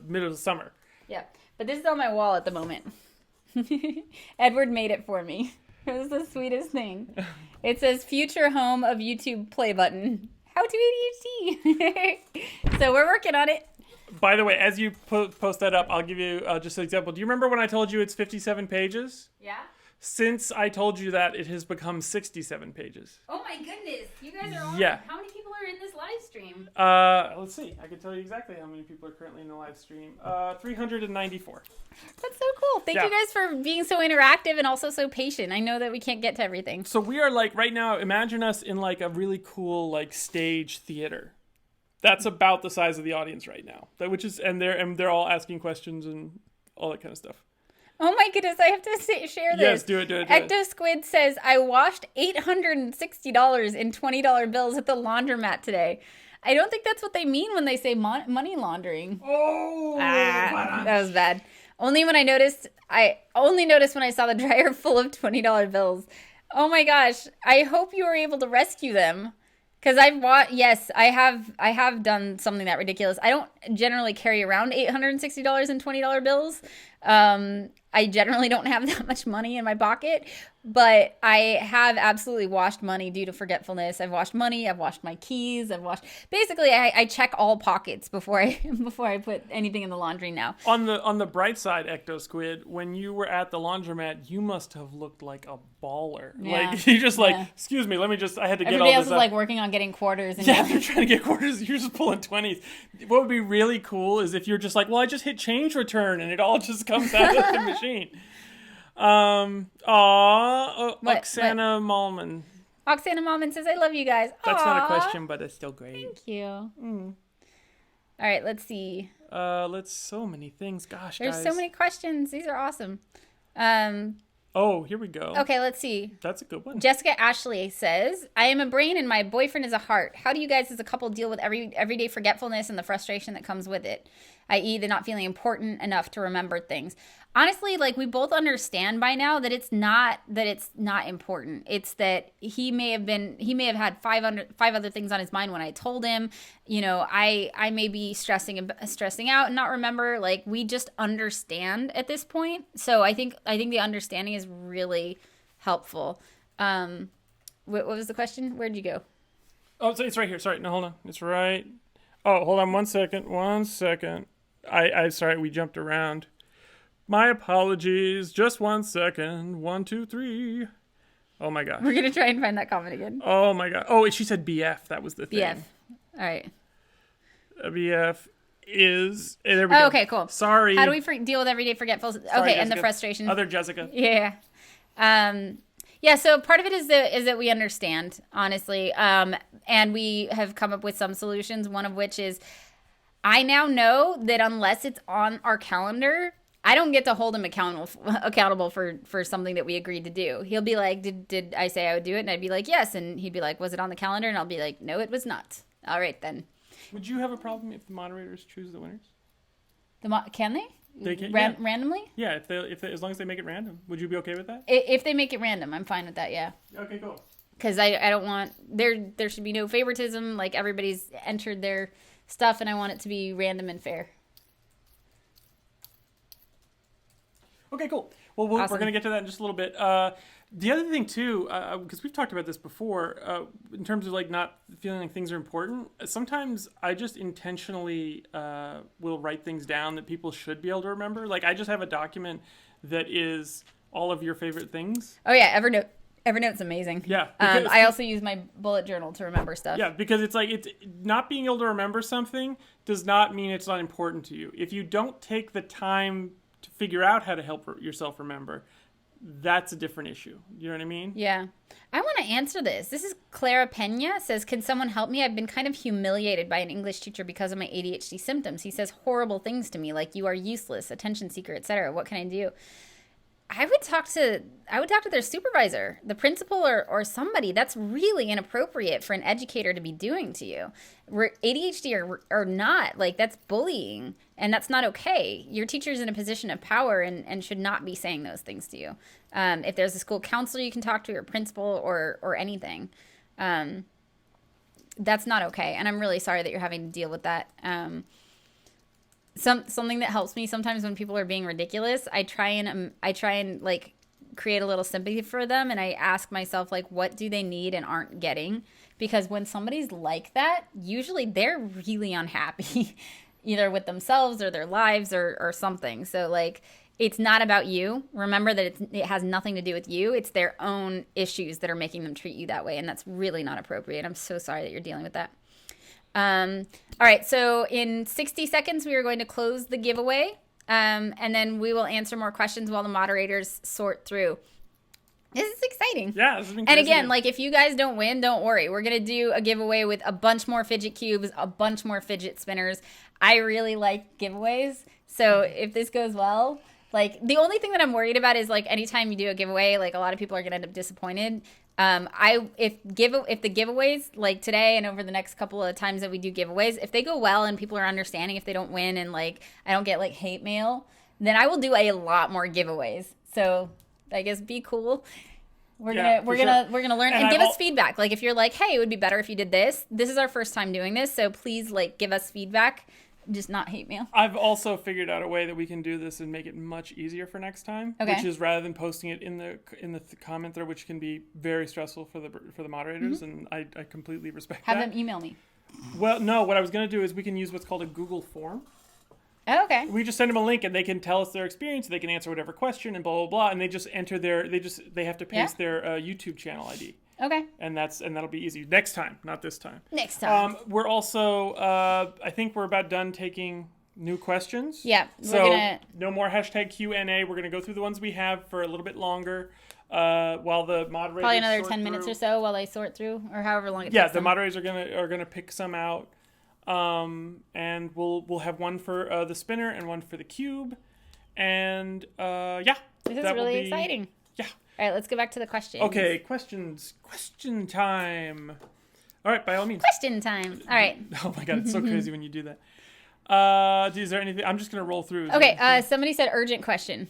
middle of the summer. Yeah, but this is on my wall at the moment. Edward made it for me. It was the sweetest thing. It says future home of YouTube play button. How to ADHD. So we're working on it. By the way, as you post that up, I'll give you just an example. Do you remember when I told you it's 57 pages? Yeah. Since I told you that, it has become 67 pages. Oh my goodness. You guys are awesome. Yeah. How many people are in this live stream? Let's see. I can tell you exactly how many people are currently in the live stream. 394. That's so cool. Thank you guys for being so interactive and also so patient. I know that we can't get to everything. So we are like, right now, imagine us in like a really cool like stage theater. That's about the size of the audience right now. And they're all asking questions and all that kind of stuff. Oh my goodness, I have to share this. Yes, do it. Ecto Squid says, I washed $860 in $20 bills at the laundromat today. I don't think that's what they mean when they say money laundering. Oh, that was bad. Only noticed when I saw the dryer full of $20 bills. Oh my gosh, I hope you were able to rescue them. Because I have done something that ridiculous. I don't generally carry around $860 in $20 bills. I generally don't have that much money in my pocket, but I have absolutely washed money due to forgetfulness. I've washed money. I've washed my keys. Basically, I check all pockets before I put anything in the laundry now. On the bright side, Ecto Squid, when you were at the laundromat, you must have looked like a baller. Yeah. Like you just excuse me, I had to get all this. Everybody else is like working on getting quarters. And they're trying to get quarters. You're just pulling 20s. What would be really cool is if you're just like, well, I just hit change return and it all just comes out of the machine. Oksana Malman. Oksana Malman says, I love you guys. That's not a question, but it's still great. Thank you. All right, let's see. So many things. Gosh, There's guys. so many questions. These are awesome. Oh, here we go. Okay, let's see. That's a good one. Jessica Ashley says, I am a brain and my boyfriend is a heart. How do you guys as a couple deal with everyday forgetfulness and the frustration that comes with it? I.e. the not feeling important enough to remember things. Honestly, like we both understand by now that it's not important. It's that he may have had five other things on his mind when I told him. You know, I may be stressing out and not remember. Like we just understand at this point. So I think the understanding is really helpful. What was the question? Where'd you go? Oh, so it's right here. Sorry, no, hold on. It's right. Oh, hold on 1 second. 1 second. I sorry, we jumped around. My apologies. Just 1 second. 1, 2, 3. Oh my gosh. We're gonna try and find that comment again. Oh my god. Oh, she said BF. That was the thing. BF. All right. BF is. Hey, there we go. Okay, cool. Sorry. How do we deal with everyday forgetfulness? Sorry, okay, Jessica. and the frustration. Other Jessica. Yeah. Yeah, so part of it is that we understand, honestly. And we have come up with some solutions, one of which is I now know that unless it's on our calendar, I don't get to hold him accountable for something that we agreed to do. He'll be like, did I say I would do it? And I'd be like, yes. And he'd be like, was it on the calendar? And I'll be like, no, it was not. All right, then. Would you have a problem if the moderators choose the winners? Can they? They can, randomly? Yeah, if as long as they make it random. Would you be okay with that? If they make it random, I'm fine with that, yeah. Okay, cool. Because I don't want, there should be no favoritism. Like, everybody's entered their stuff, and I want it to be random and fair. Okay, cool. Well, we're going to get to that in just a little bit. The other thing, too, because we've talked about this before, in terms of, like, not feeling like things are important, sometimes I just intentionally will write things down that people should be able to remember. Like, I just have a document that is all of your favorite things. Oh, yeah, Evernote. Evernote's amazing. Yeah. I also use my bullet journal to remember stuff. Yeah, because it's like, it's not being able to remember something does not mean it's not important to you. If you don't take the time to figure out how to help yourself remember, that's a different issue. You know what I mean? Yeah. I want to answer this. This is Clara Pena says, can someone help me? I've been kind of humiliated by an English teacher because of my ADHD symptoms. He says horrible things to me, like you are useless, attention seeker, etc. What can I do? I would talk to their supervisor, the principal, or somebody. That's really inappropriate for an educator to be doing to you. ADHD or not, like, that's bullying, and that's not okay. Your teacher's in a position of power and should not be saying those things to you. If there's a school counselor you can talk to, or principal, or anything, that's not okay. And I'm really sorry that you're having to deal with that. Something that helps me sometimes when people are being ridiculous, I try and like create a little sympathy for them, and I ask myself, like, what do they need and aren't getting? Because when somebody's like that, usually they're really unhappy, either with themselves or their lives or something. So, like, it's not about you. Remember that it has nothing to do with you. It's their own issues that are making them treat you that way, and that's really not appropriate. I'm so sorry that you're dealing with that. All right, so in 60 seconds, we are going to close the giveaway, and then we will answer more questions while the moderators sort through. This is exciting. Yeah, this has been crazy. And again, good. Like, if you guys don't win, don't worry. We're going to do a giveaway with a bunch more fidget cubes, a bunch more fidget spinners. I really like giveaways, so if this goes well, like, the only thing that I'm worried about is, like, anytime you do a giveaway, like, a lot of people are going to end up disappointed. If the giveaways, like today and over the next couple of times that we do giveaways, if they go well and people are understanding, if they don't win and, like, I don't get, like, hate mail, then I will do a lot more giveaways. So I guess be cool. We're gonna learn and give us feedback. Like, if you're like, hey, it would be better if you did this. This is our first time doing this, so please, like, give us feedback. Just not hate mail. I've also figured out a way that we can do this and make it much easier for next time. Okay. Which is, rather than posting it in the comment thread, which can be very stressful for the moderators, and I completely respect that. Have them email me. Well, no, what I was going to do is we can use what's called a Google form. Oh, okay. We just send them a link and they can tell us their experience. They can answer whatever question and blah blah blah, and they just enter they have to paste their YouTube channel ID. Okay. And that'll be easy next time, not this time. Next time. We're also I think we're about done taking new questions. Yeah. So no more hashtag Q&A. We're gonna go through the ones we have for a little bit longer. While the moderators probably another 10 minutes or so while they sort through, or however long it takes. Yeah, the moderators are gonna pick some out. And we'll have one for the spinner and one for the cube. And yeah. This is really exciting. Yeah. All right, let's go back to the questions. Okay, questions. Question time. All right, by all means. Question time. All right. Oh my God, it's so crazy when you do that. Is there anything? I'm just going to roll through. Okay, somebody said urgent question.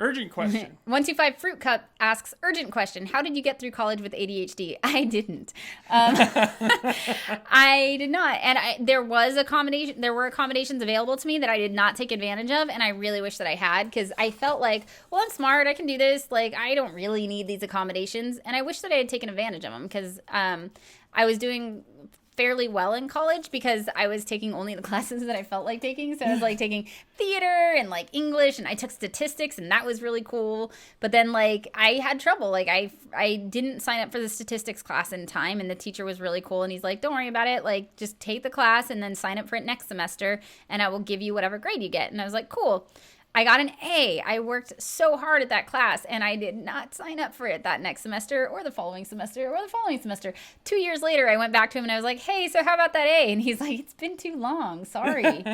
Urgent question. 125 Fruit Cup asks, urgent question. How did you get through college with ADHD? I didn't. I did not. And there were accommodations available to me that I did not take advantage of. And I really wish that I had, because I felt like, well, I'm smart. I can do this. Like, I don't really need these accommodations. And I wish that I had taken advantage of them, because I was doing fairly well in college because I was taking only the classes that I felt like taking. So I was, like, taking theater and, like, English, and I took statistics, and that was really cool. But then, like, I had trouble. Like, I didn't sign up for the statistics class in time, and the teacher was really cool, and he's like, don't worry about it. Like, just take the class and then sign up for it next semester, and I will give you whatever grade you get. And I was like, cool. I got an A. I worked so hard at that class, and I did not sign up for it that next semester or the following semester or the following semester. 2 years later, I went back to him, and I was like, hey, so how about that A? And he's like, it's been too long. Sorry.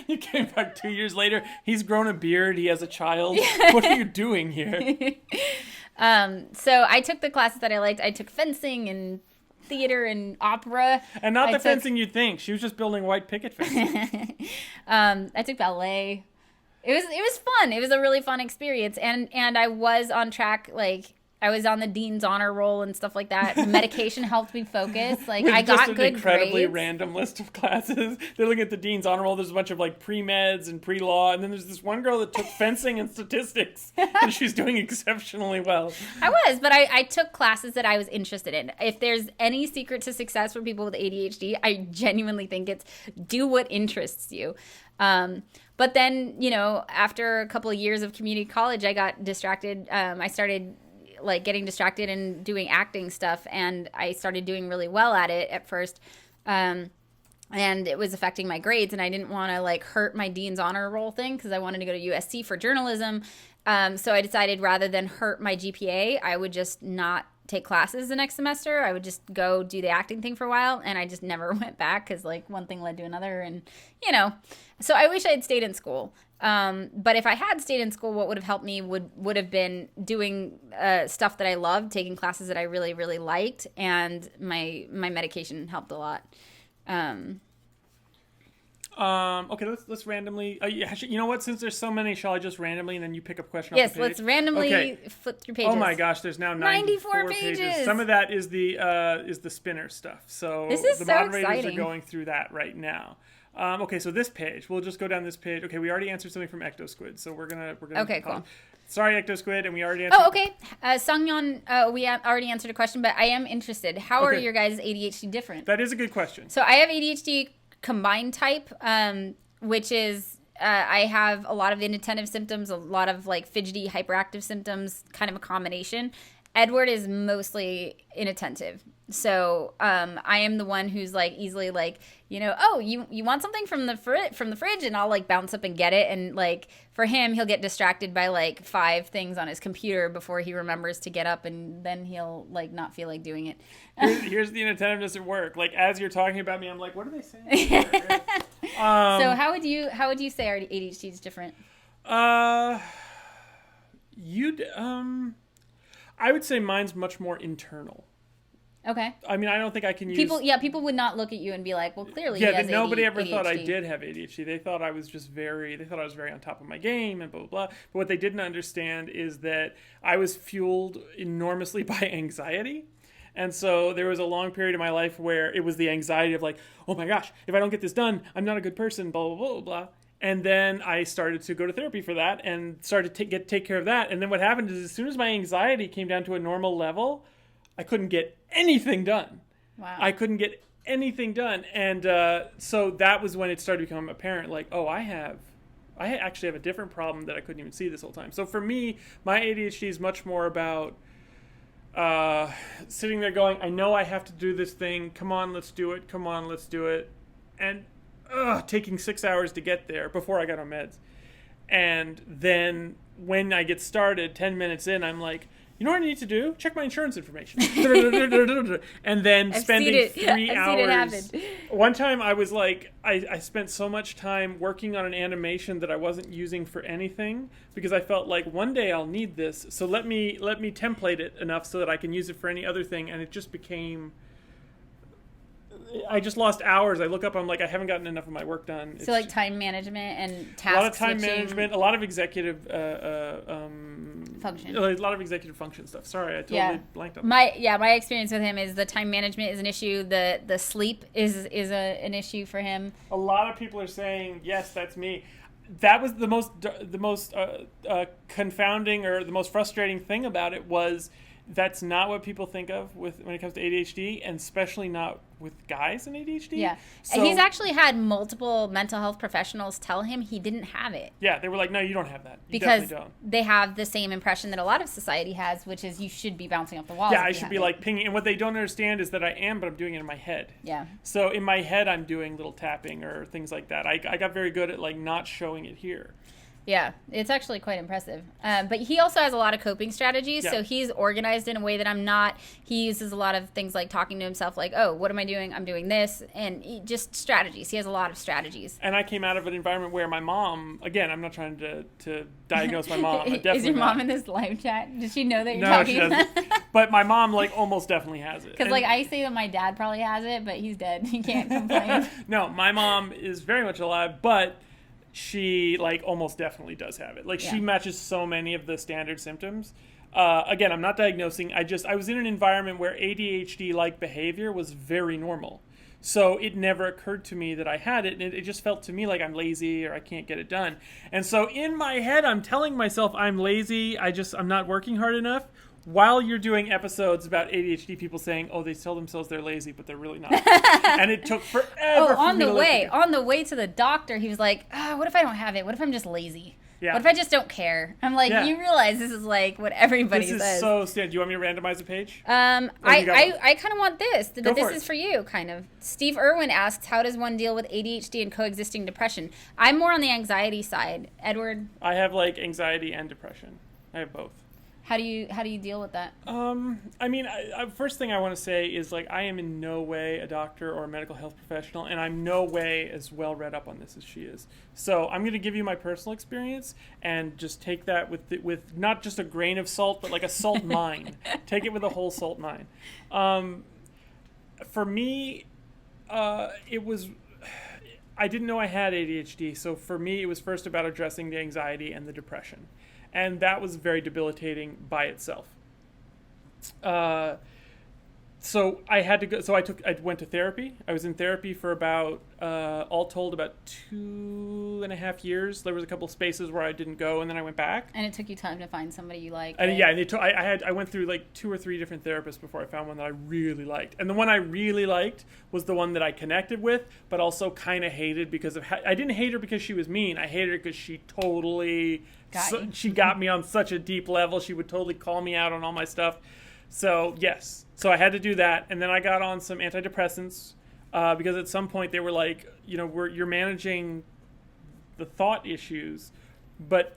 You came back 2 years later. He's grown a beard. He has a child. What are you doing here? So I took the classes that I liked. I took fencing and theater and opera. And not the fencing you'd think. She was just building white picket fences. I took ballet. It was fun. It was a really fun experience. And I was on track. Like, I was on the dean's honor roll and stuff like that. Medication helped me focus. Like, I got good grades. Just an incredibly random list of classes. They're looking at the dean's honor roll. There's a bunch of, like, pre-meds and pre-law. And then there's this one girl that took fencing and statistics. And she's doing exceptionally well. I was, but I took classes that I was interested in. If there's any secret to success for people with ADHD, I genuinely think it's do what interests you. But then, after a couple of years of community college, I got distracted. I started, like, getting distracted and doing acting stuff, and I started doing really well at it at first, and it was affecting my grades, and I didn't want to, like, hurt my dean's honor roll thing because I wanted to go to USC for journalism. So I decided rather than hurt my GPA, I would just not take classes the next semester. I would just go do the acting thing for a while, and I just never went back because like one thing led to another, and so I wish I had stayed in school. But if I had stayed in school, what would have helped me would have been doing stuff that I loved, taking classes that I really, really liked, and my medication helped a lot. Okay, let's randomly. You know what? Since there's so many, shall I just randomly and then you pick up a question? Yes, off the page? let's randomly flip through pages. Oh my gosh, there's now 94 pages. Some of that is the spinner stuff. So this is the so moderators exciting. are going through that right now. Okay, so this page, we'll just go down this page. Okay, we already answered something from Ectosquid, so we're gonna. Okay, cool. Sorry, Ectosquid, and we already answered. Oh, okay. Sungyeon, we already answered a question, but I am interested. How are your guys' ADHD different? That is a good question. So I have ADHD combined type, which is I have a lot of inattentive symptoms, a lot of like fidgety, hyperactive symptoms, kind of a combination. Edward is mostly inattentive. So I am the one who's like easily like, oh, you want something from the fridge, and I'll like bounce up and get it. And like for him, he'll get distracted by like 5 things on his computer before he remembers to get up, and then he'll like not feel like doing it. Here's the inattentiveness at work. Like as you're talking about me, I'm like, what are they saying? So how would you say our ADHD is different? I would say mine's much more internal. Okay. I mean, I don't think I can use... People would not look at you and be like, well, clearly he has nobody ever ADHD. thought I did have ADHD. They thought I was very on top of my game and blah, blah, blah. But what they didn't understand is that I was fueled enormously by anxiety. And so there was a long period of my life where it was the anxiety of like, oh my gosh, if I don't get this done, I'm not a good person, blah, blah, blah, blah, blah. And then I started to go to therapy for that and started to take care of that. And then what happened is as soon as my anxiety came down to a normal level, I couldn't get anything done. Wow. I couldn't get anything done. And so that was when it started to become apparent, like, oh, I actually have a different problem that I couldn't even see this whole time. So for me, my ADHD is much more about sitting there going, I know I have to do this thing. Come on, let's do it. Come on, let's do it. And taking 6 hours to get there before I got on meds. And then when I get started, 10 minutes in, I'm like, you know what I need to do? Check my insurance information. And then spending 3 hours. One time I was like, I spent so much time working on an animation that I wasn't using for anything because I felt like one day I'll need this. So let me template it enough so that I can use it for any other thing. And it just became... I just lost hours. I look up, I'm like, I haven't gotten enough of my work done. So like time management and task a lot of time switching. management, a lot of executive function. A lot of executive function stuff. Sorry, I totally blanked on that. My experience with him is the time management is an issue. The sleep is an issue for him. A lot of people are saying, yes, that's me. That was the most confounding or the most frustrating thing about it was that's not what people think of when it comes to ADHD, and especially not with guys in ADHD. Yeah. So, he's actually had multiple mental health professionals tell him he didn't have it. Yeah, they were like, no, you don't have that. You because definitely don't. They have the same impression that a lot of society has, which is you should be bouncing off the walls. Yeah, I should be like pinging. And what they don't understand is that I am, but I'm doing it in my head. Yeah. So in my head, I'm doing little tapping or things like that. I got very good at like not showing it here. Yeah, it's actually quite impressive. But he also has a lot of coping strategies, so he's organized in a way that I'm not. He uses a lot of things like talking to himself, like, oh, what am I doing? I'm doing this. And just strategies. He has a lot of strategies. And I came out of an environment where my mom, again, I'm not trying to diagnose my mom. Is your mom in this live chat? Does she know that you're talking? No, she doesn't. But my mom, like, almost definitely has it. Because, like, I say that my dad probably has it, but he's dead. He can't complain. No, my mom is very much alive, but... she like almost definitely does have it. Like she matches so many of the standard symptoms. Again, I'm not diagnosing. I was in an environment where ADHD-like behavior was very normal. So it never occurred to me that I had it. And it just felt to me like I'm lazy or I can't get it done. And so in my head, I'm telling myself I'm lazy. I'm not working hard enough. While you're doing episodes about ADHD, people saying, "Oh, they tell themselves they're lazy, but they're really not." And it took forever. On the way to the doctor, he was like, "What if I don't have it? What if I'm just lazy? Yeah. What if I just don't care?" I'm like, "You realize this is like what everybody says." This is so standard. Do you want me to randomize a page? I kind of want this, but this is for you, kind of. Steve Irwin asks, "How does one deal with ADHD and coexisting depression?" I'm more on the anxiety side. Edward, I have like anxiety and depression. I have both. How do you deal with that? I mean, first thing I want to say is like I am in no way a doctor or a medical health professional, and I'm no way as well read up on this as she is. So I'm going to give you my personal experience and just take that with not just a grain of salt, but like a salt mine. Take it with a whole salt mine. For me, it was. I didn't know I had ADHD, so for me, it was first about addressing the anxiety and the depression. And that was very debilitating by itself. So I had to go. So I went to therapy. I was in therapy for about, all told, about 2.5 years. There was a couple of spaces where I didn't go, and then I went back. And it took you time to find somebody you like. And yeah, and I went through like 2 or 3 different therapists before I found one that I really liked. And the one I really liked was the one that I connected with, but also kind of hated because of. I didn't hate her because she was mean. I hated her because she totally. She got me on such a deep level. She would totally call me out on all my stuff. So yes, so I had to do that, and then I got on some antidepressants because at some point they were like, you're managing the thought issues, but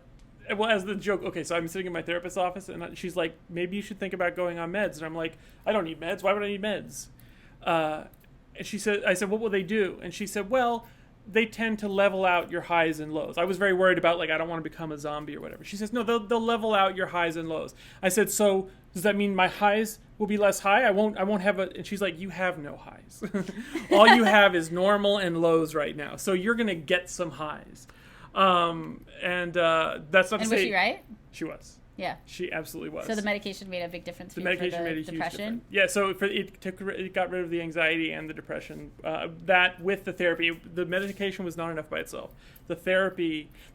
well, as the joke. Okay, so I'm sitting in my therapist's office, and she's like, maybe you should think about going on meds, and I'm like, I don't need meds. Why would I need meds? And I said, what will they do? And she said, well, they tend to level out your highs and lows. I was very worried about, like, I don't want to become a zombie or whatever. She says, no, they'll level out your highs and lows. I said, so does that mean my highs will be less high? I won't have and she's like, you have no highs. All you have is normal and lows right now. So you're going to get some highs. That's not to say. And was she right? She was. Yeah. She absolutely was. So the medication made a big difference for the medication made a depression? huge difference. Yeah, so it got rid of the anxiety and the depression. That with the therapy, the medication was not enough by itself. The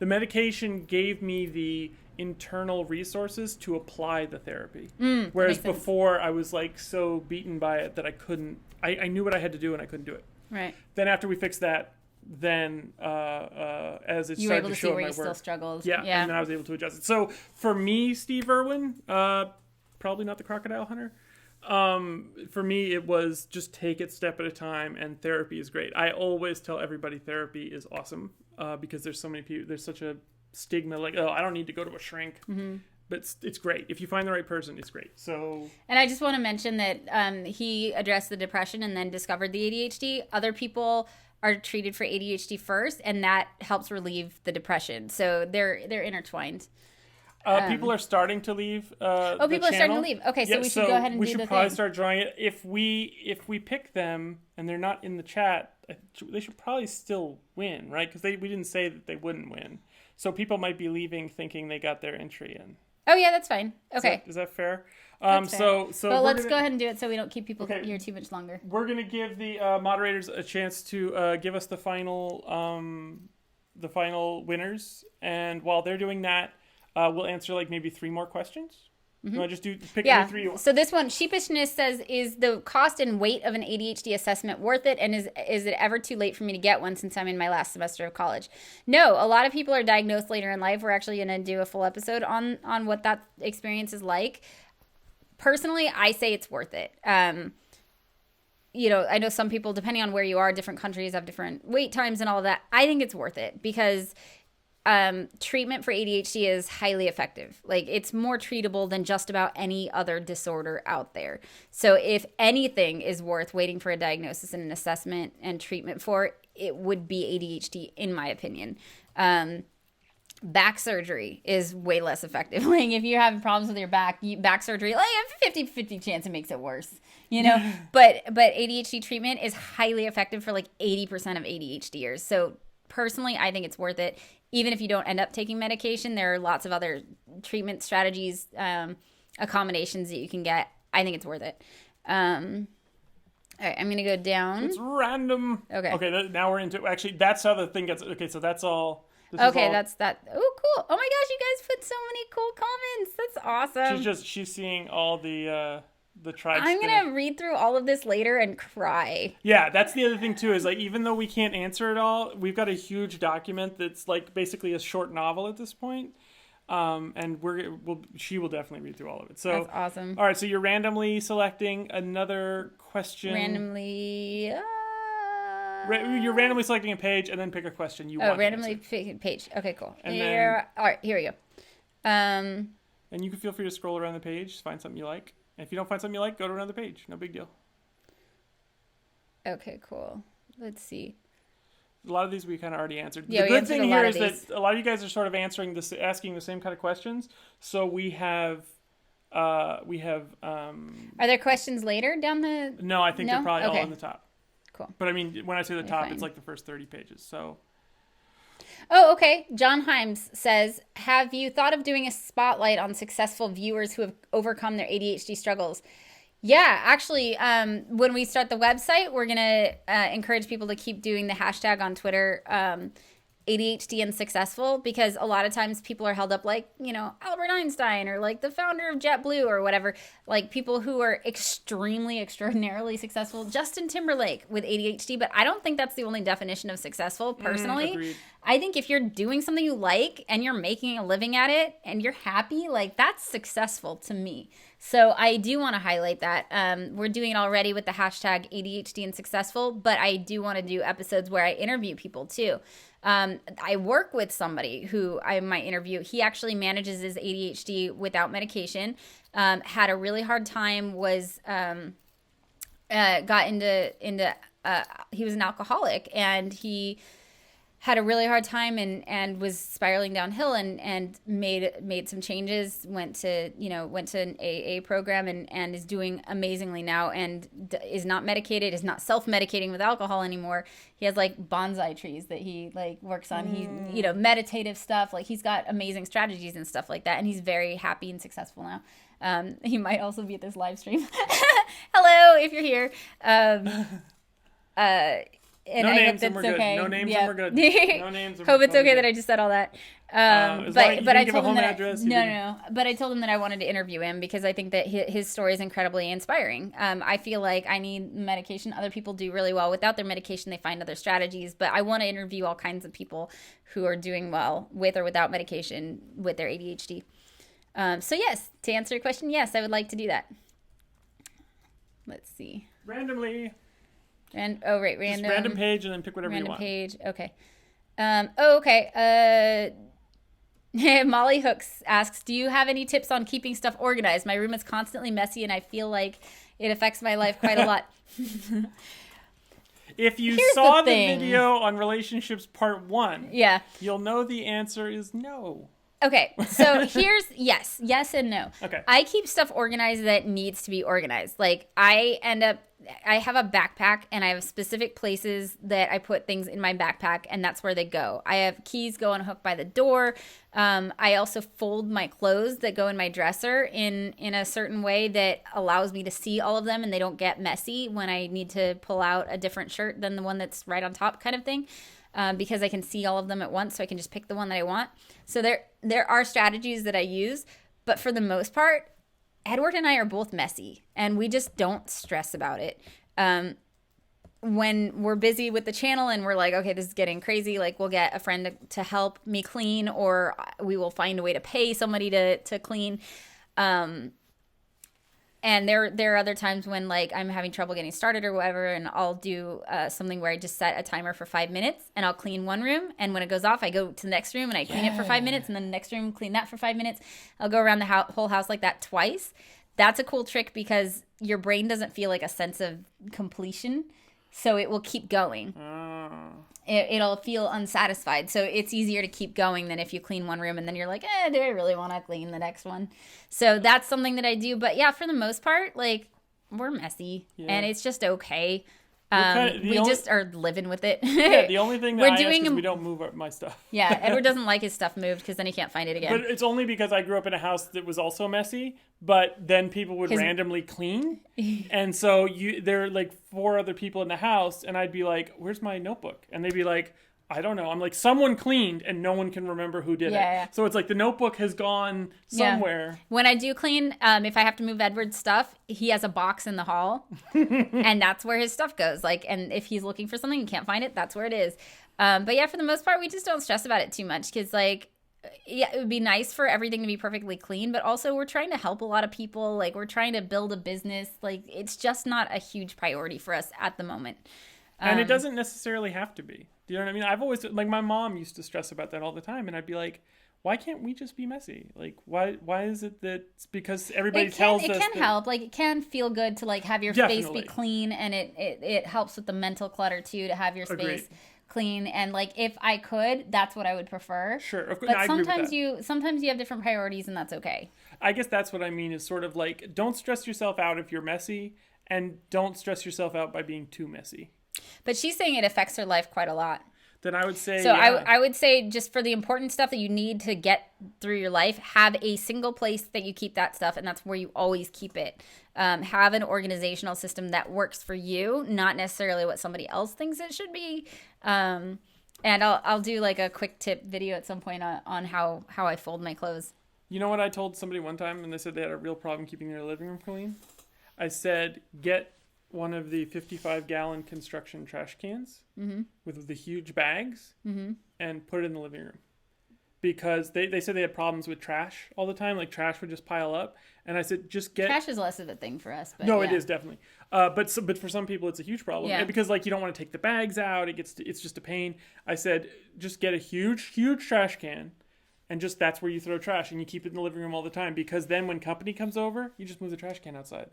medication gave me the internal resources to apply the therapy. Whereas before I was like so beaten by it that I couldn't, I knew what I had to do and I couldn't do it. Right. Then after we fixed that, then as it started to show in my work, you were able to see where you still struggled. Yeah, and then I was able to adjust it. So for me, Steve Irwin, probably not the crocodile hunter. For me, it was just take it step at a time, and therapy is great. I always tell everybody therapy is awesome because there's so many people. There's such a stigma, like, oh, I don't need to go to a shrink. Mm-hmm. But it's great. If you find the right person, it's great. So, and I just want to mention that he addressed the depression and then discovered the ADHD. Other people are treated for ADHD first, and that helps relieve the depression. So they're intertwined. People are starting to leave. People are starting to leave. Okay, so we should go ahead and do the thing. We should probably start drawing it. If we pick them and they're not in the chat, they should probably still win, right? Because we didn't say that they wouldn't win. So people might be leaving thinking they got their entry in. Oh yeah, that's fine. Okay, is that fair? That's fair. So but let's go ahead and do it so we don't keep people here too much longer. We're gonna give the moderators a chance to give us the final winners, and while they're doing that, we'll answer like maybe 3 more questions. Mm-hmm. You want to just pick any 3 you want? So this one, Sheepishness says, is the cost and weight of an ADHD assessment worth it? And is it ever too late for me to get one since I'm in my last semester of college? No, a lot of people are diagnosed later in life. We're actually going to do a full episode on what that experience is like. Personally, I say it's worth it. I know some people, depending on where you are, different countries have different wait times and all of that. I think it's worth it because treatment for ADHD is highly effective. Like, it's more treatable than just about any other disorder out there. So if anything is worth waiting for a diagnosis and an assessment and treatment for, it would be ADHD, in my opinion. Back surgery is way less effective. Like, if you're having problems with your back surgery, like, a 50-50 chance it makes it worse, but ADHD treatment is highly effective for like 80% of ADHDers. So personally, I think it's worth it. Even if you don't end up taking medication, there are lots of other treatment strategies, accommodations that you can get. I think it's worth it. All right, I'm going to go down. It's random. Okay, now we're into... Actually, that's how the thing gets... Okay, so that's all... That's that. Oh, cool. Oh my gosh, you guys put so many cool comments. That's awesome. She's seeing all the tribes. I'm going to read through all of this later and cry. Yeah, that's the other thing too, is like, even though we can't answer it all, we've got a huge document that's like basically a short novel at this point. And she will definitely read through all of it. So that's awesome. All right, so you're randomly selecting another question. You're randomly selecting a page and then pick a question you want. Randomly pick a page. Okay, cool. And all right, here we go. And you can feel free to scroll around the page, find something you like. And if you don't find something you like, go to another page. No big deal. Okay, cool. Let's see. A lot of these we kind of already answered. Yeah, the good thing here is that a lot of you guys are sort of asking asking the same kind of questions. So we have. Are there questions later down the? No, I think they're probably all on the top. Cool. But I mean, when I say the top, it's like the first 30 pages. So. Oh, okay. John Himes says, have you thought of doing a spotlight on successful viewers who have overcome their ADHD struggles? Yeah, actually, when we start the website, we're going to encourage people to keep doing the hashtag on Twitter, ADHD and successful, because a lot of times people are held up like, you know, Albert Einstein or like the founder of JetBlue or whatever, like people who are extraordinarily successful, Justin Timberlake with ADHD. But I don't think that's the only definition of successful personally. Agreed. I think if you're doing something you like and you're making a living at it and you're happy, like that's successful to me. So I do want to highlight that. We're doing it already with the hashtag ADHD and successful, but I do want to do episodes where I interview people too. I work with somebody who I might interview. He actually manages his ADHD without medication. Had a really hard time. Got into. He was an alcoholic, and he had a really hard time and was spiraling downhill and made some changes, went to an AA program and is doing amazingly now and is not medicated, is not self-medicating with alcohol anymore. He has like bonsai trees that he like works on. He, meditative stuff. Like he's got amazing strategies and stuff like that. And he's very happy and successful now. He might also be at this live stream. Hello, if you're here. And no I names hope and we're okay. good. No names yeah. and we're good. No names. And Hope it's okay good. that I just said all that. But I told him that no. But I told him that I wanted to interview him because I think that his story is incredibly inspiring. I feel like I need medication. Other people do really well without their medication. They find other strategies. But I want to interview all kinds of people who are doing well with or without medication with their ADHD. So yes, to answer your question, yes, I would like to do that. Let's see. Randomly. Random. Just random page and then pick whatever you want. Random page. Okay. Okay. Molly Hooks asks, do you have any tips on keeping stuff organized? My room is constantly messy and I feel like it affects my life quite a lot. If you saw the video on relationships part 1, you'll know the answer is no. Okay, so here's yes and no. Okay. I keep stuff organized that needs to be organized. Like I have a backpack and I have specific places that I put things in my backpack and that's where they go. I have keys go on a hook by the door. I also fold my clothes that go in my dresser in a certain way that allows me to see all of them and they don't get messy when I need to pull out a different shirt than the one that's right on top kind of thing. Because I can see all of them at once, so I can just pick the one that I want. So there are strategies that I use, but for the most part, Edward and I are both messy, and we just don't stress about it. When we're busy with the channel and we're like, okay, this is getting crazy, like we'll get a friend to help me clean, or we will find a way to pay somebody to clean. And there are other times when like I'm having trouble getting started or whatever, and I'll do something where I just set a timer for 5 minutes and I'll clean one room. And when it goes off, I go to the next room and I clean it for 5 minutes, and then the next room, clean that for 5 minutes. I'll go around the whole house like that twice. That's a cool trick because your brain doesn't feel like a sense of completion. So it will keep going. It'll feel unsatisfied. So it's easier to keep going than if you clean one room and then you're like, do I really want to clean the next one? So that's something that I do. But yeah, for the most part, like we're messy and it's just okay. We just are living with it. Yeah, the only thing that I ask is we don't move my stuff. Yeah, Edward doesn't like his stuff moved because then he can't find it again. But it's only because I grew up in a house that was also messy, but then people would randomly clean. And so there are like 4 other people in the house, and I'd be like, where's my notebook? And they'd be like, I don't know. I'm like, someone cleaned and no one can remember who did it. Yeah. So it's like the notebook has gone somewhere. Yeah. When I do clean, if I have to move Edward's stuff, he has a box in the hall and that's where his stuff goes. Like, and if he's looking for something and can't find it, that's where it is. But yeah, for the most part, we just don't stress about it too much because like, yeah, it would be nice for everything to be perfectly clean, but also we're trying to help a lot of people. Like we're trying to build a business. Like it's just not a huge priority for us at the moment. And it doesn't necessarily have to be. Do you know what I mean? I've always, like my mom used to stress about that all the time. And I'd be like, why can't we just be messy? Like, why is it that it's because everybody tells us it can help. Like, it can feel good to like have your Definitely. space be clean, and it helps with the mental clutter too, to have your space Agreed. clean. And like, if I could, that's what I would prefer. Sure, of course. But No, I agree with sometimes you have different priorities, and that's okay. I guess that's what I mean is sort of like, don't stress yourself out if you're messy, and don't stress yourself out by being too messy. But she's saying it affects her life quite a lot. Then I would say, so I would say, just for the important stuff that you need to get through your life, have a single place that you keep that stuff, and that's where you always keep it. Have an organizational system that works for you, not necessarily what somebody else thinks it should be. And I'll do like a quick tip video at some point on how I fold my clothes. You know what I told somebody one time, and they said they had a real problem keeping their living room clean? I said, get one of the 55-gallon construction trash cans with the huge bags and put it in the living room. Because they said they had problems with trash all the time. Like, trash would just pile up. And I said, just get... Trash is less of a thing for us. But no, yeah. It is, definitely. But for some people, it's a huge problem. Yeah. Because, like, you don't want to take the bags out. It's just a pain. I said, just get a huge, huge trash can. And just that's where you throw trash. And you keep it in the living room all the time. Because then when company comes over, you just move the trash can outside.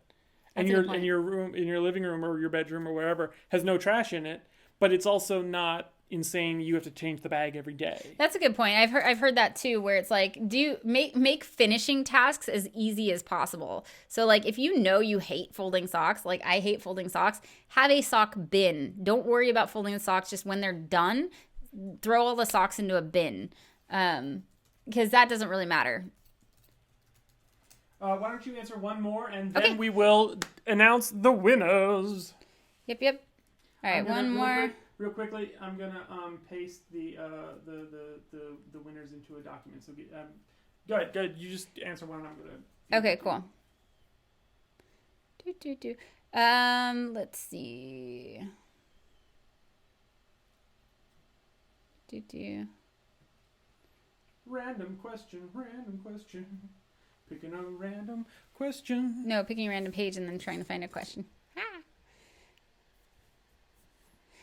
And your living room or your bedroom or wherever has no trash in it, but it's also not insane. You have to change the bag every day. That's a good point. I've heard that too, where it's like, make finishing tasks as easy as possible. So like, if you know you hate folding socks, like I hate folding socks, have a sock bin. Don't worry about folding the socks. Just when they're done, throw all the socks into a bin, because that doesn't really matter. Why don't you answer one more, and then we will announce the winners. Yep. All right, one more. Real quickly, I'm gonna paste the winners into a document. So go ahead. You just answer one, and I'm gonna. Okay, cool. Let's see. Random question. Picking a random question. No, picking a random page and then trying to find a question.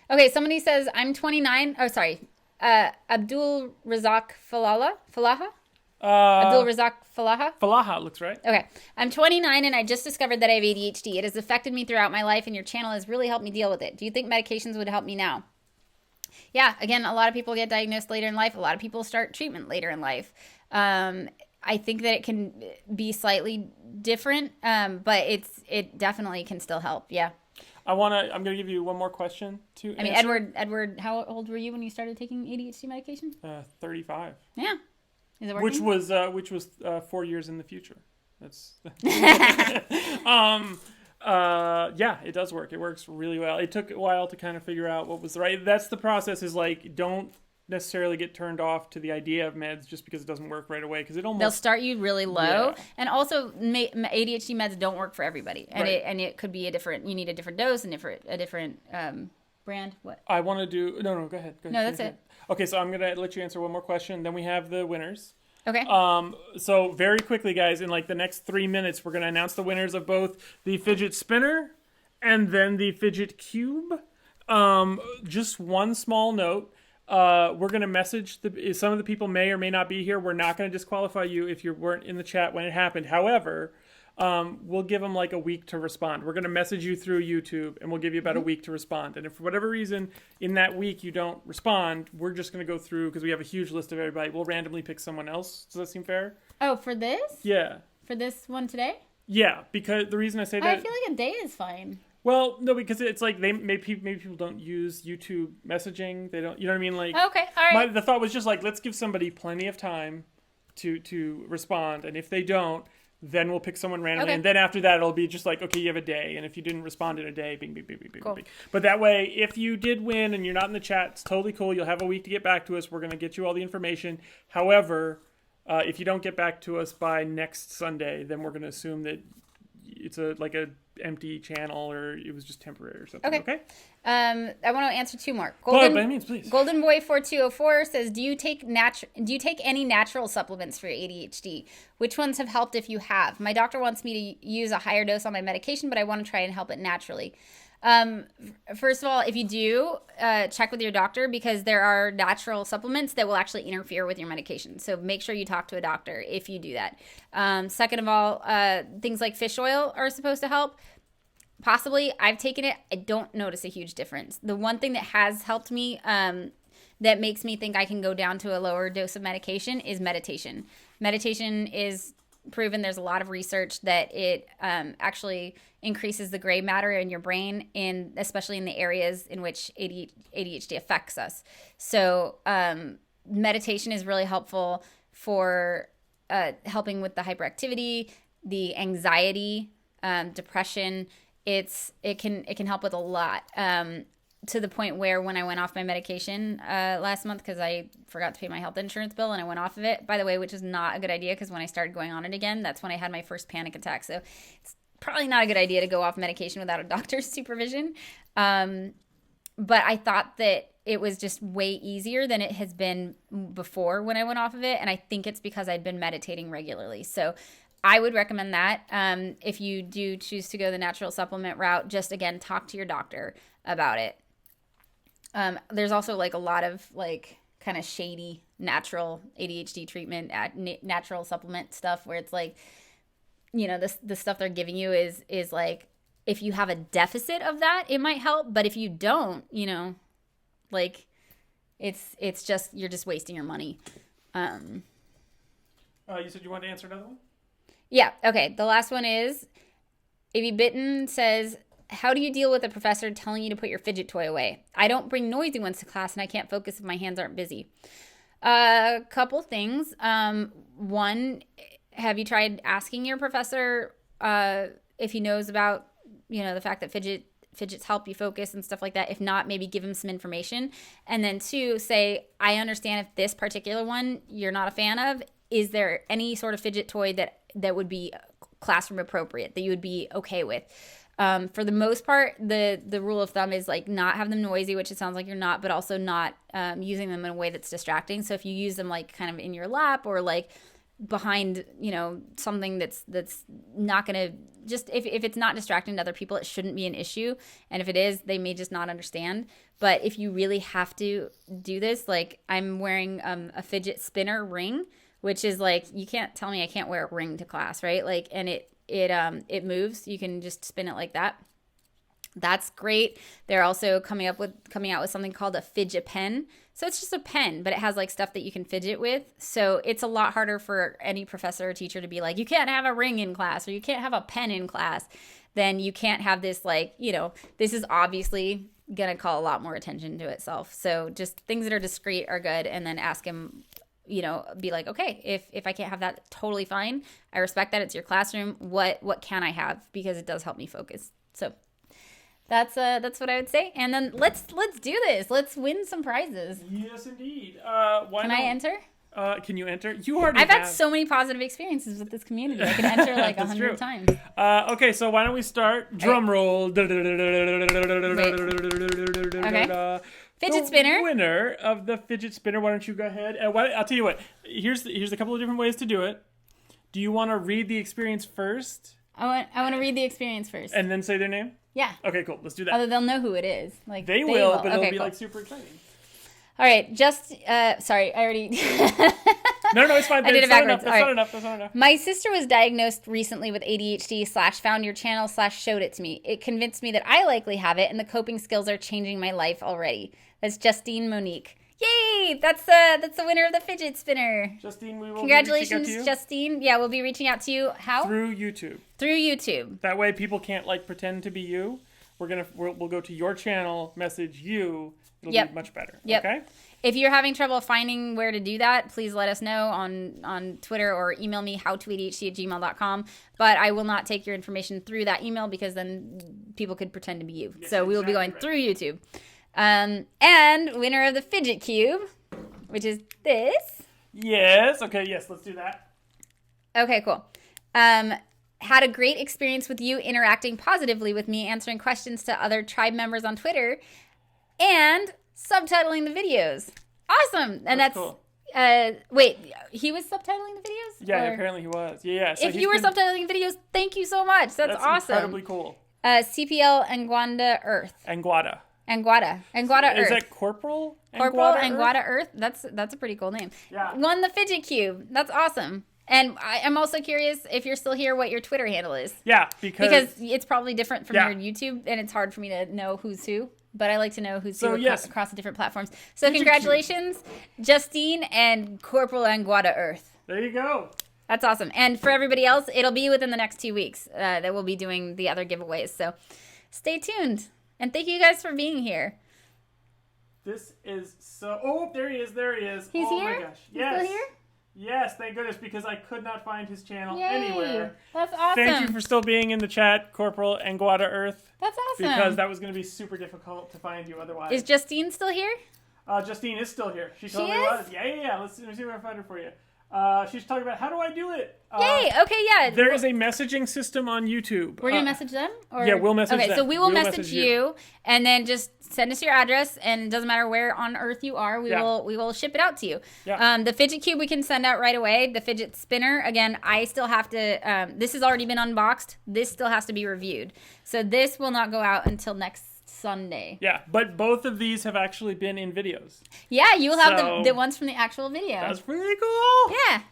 Okay, somebody says, I'm 29. Oh, sorry. Abdul Razak Falaha? Abdul Razak Falaha? Falaha looks right. Okay. I'm 29 and I just discovered that I have ADHD. It has affected me throughout my life and your channel has really helped me deal with it. Do you think medications would help me now? Yeah, again, a lot of people get diagnosed later in life. A lot of people start treatment later in life. I think that it can be slightly different, but it definitely can still help. Yeah. I'm going to give you one more question to answer. I mean, Edward, how old were you when you started taking ADHD medication? 35. Yeah. Is it working? Which was 4 years in the future. That's yeah, it does work. It works really well. It took a while to kind of figure out what was the right. That's the process, is like, don't necessarily get turned off to the idea of meds just because it doesn't work right away, because they'll start you really low. Yeah. And also ADHD meds don't work for everybody, and right. it could be you need a different dose and a different brand. What I want to do? No, go ahead. No, that's it. Okay, so I'm gonna let you answer one more question, then we have the winners. Okay. So very quickly, guys, in like the next 3 minutes, we're gonna announce the winners of both the fidget spinner and then the fidget cube. Just one small note. We're going to message some of the people may or may not be here. We're not going to disqualify you if you weren't in the chat when it happened. However, we'll give them like a week to respond. We're going to message you through YouTube, and we'll give you about a week to respond. And if for whatever reason in that week you don't respond, we're just going to go through, because we have a huge list of everybody. We'll randomly pick someone else. Does that seem fair? Oh, for this? Yeah. For this one today? Yeah, because the reason I say that... I feel like a day is fine. Well, no, because it's like maybe people don't use YouTube messaging. They don't, you know what I mean? Like, okay, all right. The thought was just like, let's give somebody plenty of time to respond, and if they don't, then we'll pick someone randomly, and then after that, it'll be just like, okay, you have a day, and if you didn't respond in a day, bing, bing, bing, bing, bing, cool. bing. But that way, if you did win and you're not in the chat, it's totally cool. You'll have a week to get back to us. We're gonna get you all the information. However, if you don't get back to us by next Sunday, then we're gonna assume that it's a empty channel, or it was just temporary or something. Okay. I want to answer two more. By all means, please. Golden Boy 4204 says, do you take any natural supplements for ADHD? Which ones have helped if you have? My doctor wants me to use a higher dose on my medication, but I want to try and help it naturally. First of all, if you do, check with your doctor because there are natural supplements that will actually interfere with your medication. So make sure you talk to a doctor if you do that. Second of all, things like fish oil are supposed to help. Possibly. I've taken it. I don't notice a huge difference. The one thing that has helped me that makes me think I can go down to a lower dose of medication is meditation. Meditation is proven. There's a lot of research that it actually increases the gray matter in your brain, especially in the areas in which ADHD affects us. So meditation is really helpful for helping with the hyperactivity, the anxiety, depression. It can help with a lot. To the point where when I went off my medication last month because I forgot to pay my health insurance bill and I went off of it, by the way, which is not a good idea because when I started going on it again, that's when I had my first panic attack. So it's probably not a good idea to go off medication without a doctor's supervision. But I thought that it was just way easier than it has been before when I went off of it. And I think it's because I'd been meditating regularly. So I would recommend that. If you do choose to go the natural supplement route, just again, talk to your doctor about it. There's also like a lot of like kind of shady natural ADHD treatment, natural supplement stuff where it's like, you know, the stuff they're giving you is like, if you have a deficit of that, it might help. But if you don't, you know, like it's just, you're just wasting your money. You said you wanted to answer another one? Yeah. Okay. The last one is A.B. Bitten says, how do you deal with a professor telling you to put your fidget toy away? I don't bring noisy ones to class and I can't focus if my hands aren't busy. A couple things. One, have you tried asking your professor if he knows about, you know, the fact that fidgets help you focus and stuff like that? If not, maybe give him some information. And then two, say, I understand if this particular one you're not a fan of, is there any sort of fidget toy that would be classroom appropriate, that you would be okay with? For the most part, the rule of thumb is like not have them noisy, which it sounds like you're not, but also not using them in a way that's distracting. So if you use them like kind of in your lap or like behind, you know, something that's not going to just, if it's not distracting to other people, it shouldn't be an issue. And if it is, they may just not understand. But if you really have to do this, like I'm wearing a fidget spinner ring, which is like, you can't tell me I can't wear a ring to class, right? Like, and it moves. You can just spin it like that. That's great. They're also coming out with something called a fidget pen. So it's just a pen, but it has like stuff that you can fidget with. So it's a lot harder for any professor or teacher to be like, you can't have a ring in class or you can't have a pen in class. Then you can't have this, like, you know, this is obviously going to call a lot more attention to itself. So just things that are discreet are good. And then ask him, you know, be like, okay, if I can't have that, totally fine. I respect that. It's your classroom. What can I have? Because it does help me focus. So that's what I would say. And then let's do this. Let's win some prizes. Yes, indeed. Can I enter? Can you enter? You already I've had so many positive experiences with this community. I can enter like 100 times. Okay, so why don't we start? Drum roll. Okay. Fidget spinner. Winner of the fidget spinner. Why don't you go ahead? I'll tell you what. Here's a couple of different ways to do it. Do you want to read the experience first? I want to read the experience first. And then say their name? Yeah. Okay, cool. Let's do that. Although they'll know who it is. Like they will, but it'll be like super exciting. All right, sorry, I already... No, it's fine. I did it backwards. That's not enough. My sister was diagnosed recently with ADHD / found your channel / showed it to me. It convinced me that I likely have it, and the coping skills are changing my life already. That's Justine Monique. Yay! That's the winner of the fidget spinner. Justine, we will Congratulations, be reaching out to you. Justine. Yeah, we'll be reaching out to you. How? Through YouTube. Through YouTube. That way people can't like pretend to be you. We'll go to your channel, message you. It'll be much better. Yep. Okay? If you're having trouble finding where to do that, please let us know on Twitter or email me howtoadhd@gmail.com. But I will not take your information through that email because then people could pretend to be you. Yes, so we will be going through YouTube. And winner of the fidget cube, which is this. Yes. Okay. Yes. Let's do that. Okay. Cool. Had a great experience with you interacting positively with me, answering questions to other tribe members on Twitter, and subtitling the videos. Awesome. And that's cool. Wait, he was subtitling the videos? Yeah, apparently he was. Yeah. So if you were subtitling videos, thank you so much. That's awesome. Incredibly cool. CPL Anguada Earth. Anguada. Anguada Earth. Is that Corporal Anguada Earth? That's a pretty cool name. Yeah. Won the fidget cube. That's awesome. And I'm also curious if you're still here, what your Twitter handle is. Yeah, because it's probably different from your YouTube, and it's hard for me to know who's who. But I like to know who's who across the different platforms. So congratulations, Justine and Corporal Anguada Earth. There you go. That's awesome. And for everybody else, it'll be within the next 2 weeks that we'll be doing the other giveaways. So stay tuned. And thank you guys for being here. This is so... Oh, there he is. He's oh here? My gosh. Yes. He's still here? Yes, thank goodness, because I could not find his channel Yay. anywhere. That's awesome. Thank you for still being in the chat, Corporal Anguada Earth. That's awesome. Because that was going to be super difficult to find you otherwise. Is Justine still here? Justine is still here. She totally was. Yeah. Let's see if I can find her for you. She's talking about, how do I do it? Yay! Okay, yeah. There is a messaging system on YouTube. We're going to message them? Or? Yeah, we'll message them. Okay, so we will message you, and then just send us your address, and it doesn't matter where on Earth you are, we will ship it out to you. Yeah. The fidget cube we can send out right away. The fidget spinner, again, I still have to, this has already been unboxed. This still has to be reviewed. So this will not go out until next Sunday. Yeah, but both of these have actually been in videos. Yeah, you will have the ones from the actual video. That's pretty cool. Yeah.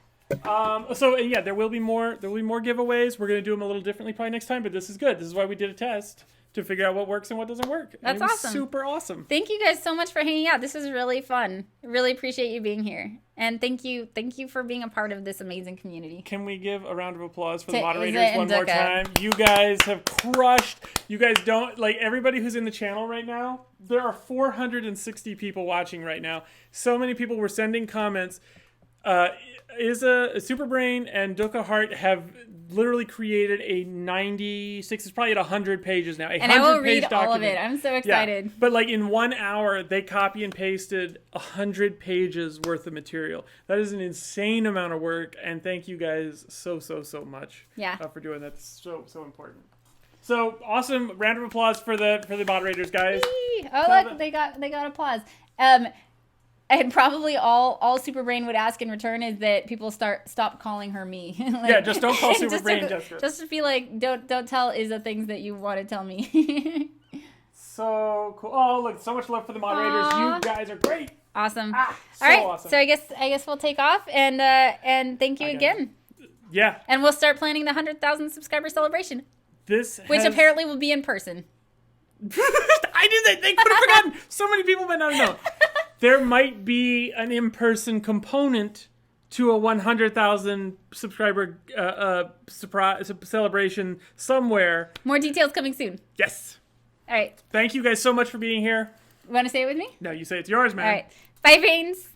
There will be more giveaways. We're going to do them a little differently probably next time, but this is good. This is why we did a test to figure out what works and what doesn't work. That's awesome. Super awesome. Thank you guys so much for hanging out. This was really fun. Really appreciate you being here. And thank you for being a part of this amazing community. Can we give a round of applause for the moderators one more time? You guys have crushed. You guys don't, like, everybody who's in the channel right now, there are 460 people watching right now. So many people were sending comments. Superbrain and Dukkha Heart have literally created a 96, it's probably at 100 pages now. And I will read all of it. I'm so excited. Yeah. But like in 1 hour, they copy and pasted 100 pages worth of material. That is an insane amount of work. And thank you guys so much for doing that. It's so important. So awesome. Round of applause for the moderators, guys. Whee! Oh, look, they got applause. And probably all Superbrain would ask in return is that people stop calling her me. Just don't call Superbrain Jessica. Just to feel like don't tell Izza things that you want to tell me. So cool. Oh, look, so much love for the moderators. Aww. You guys are great. Awesome. All right. Awesome. So I guess we'll take off and thank you again. Yeah. And we'll start planning the 100,000 subscriber celebration. Which apparently will be in person. I knew that. They could have forgotten. So many people might not know. There might be an in-person component to a 100,000 subscriber surprise celebration somewhere. More details coming soon. Yes. All right. Thank you guys so much for being here. Want to say it with me? No, you say it's yours, man. All right. Bye, brains.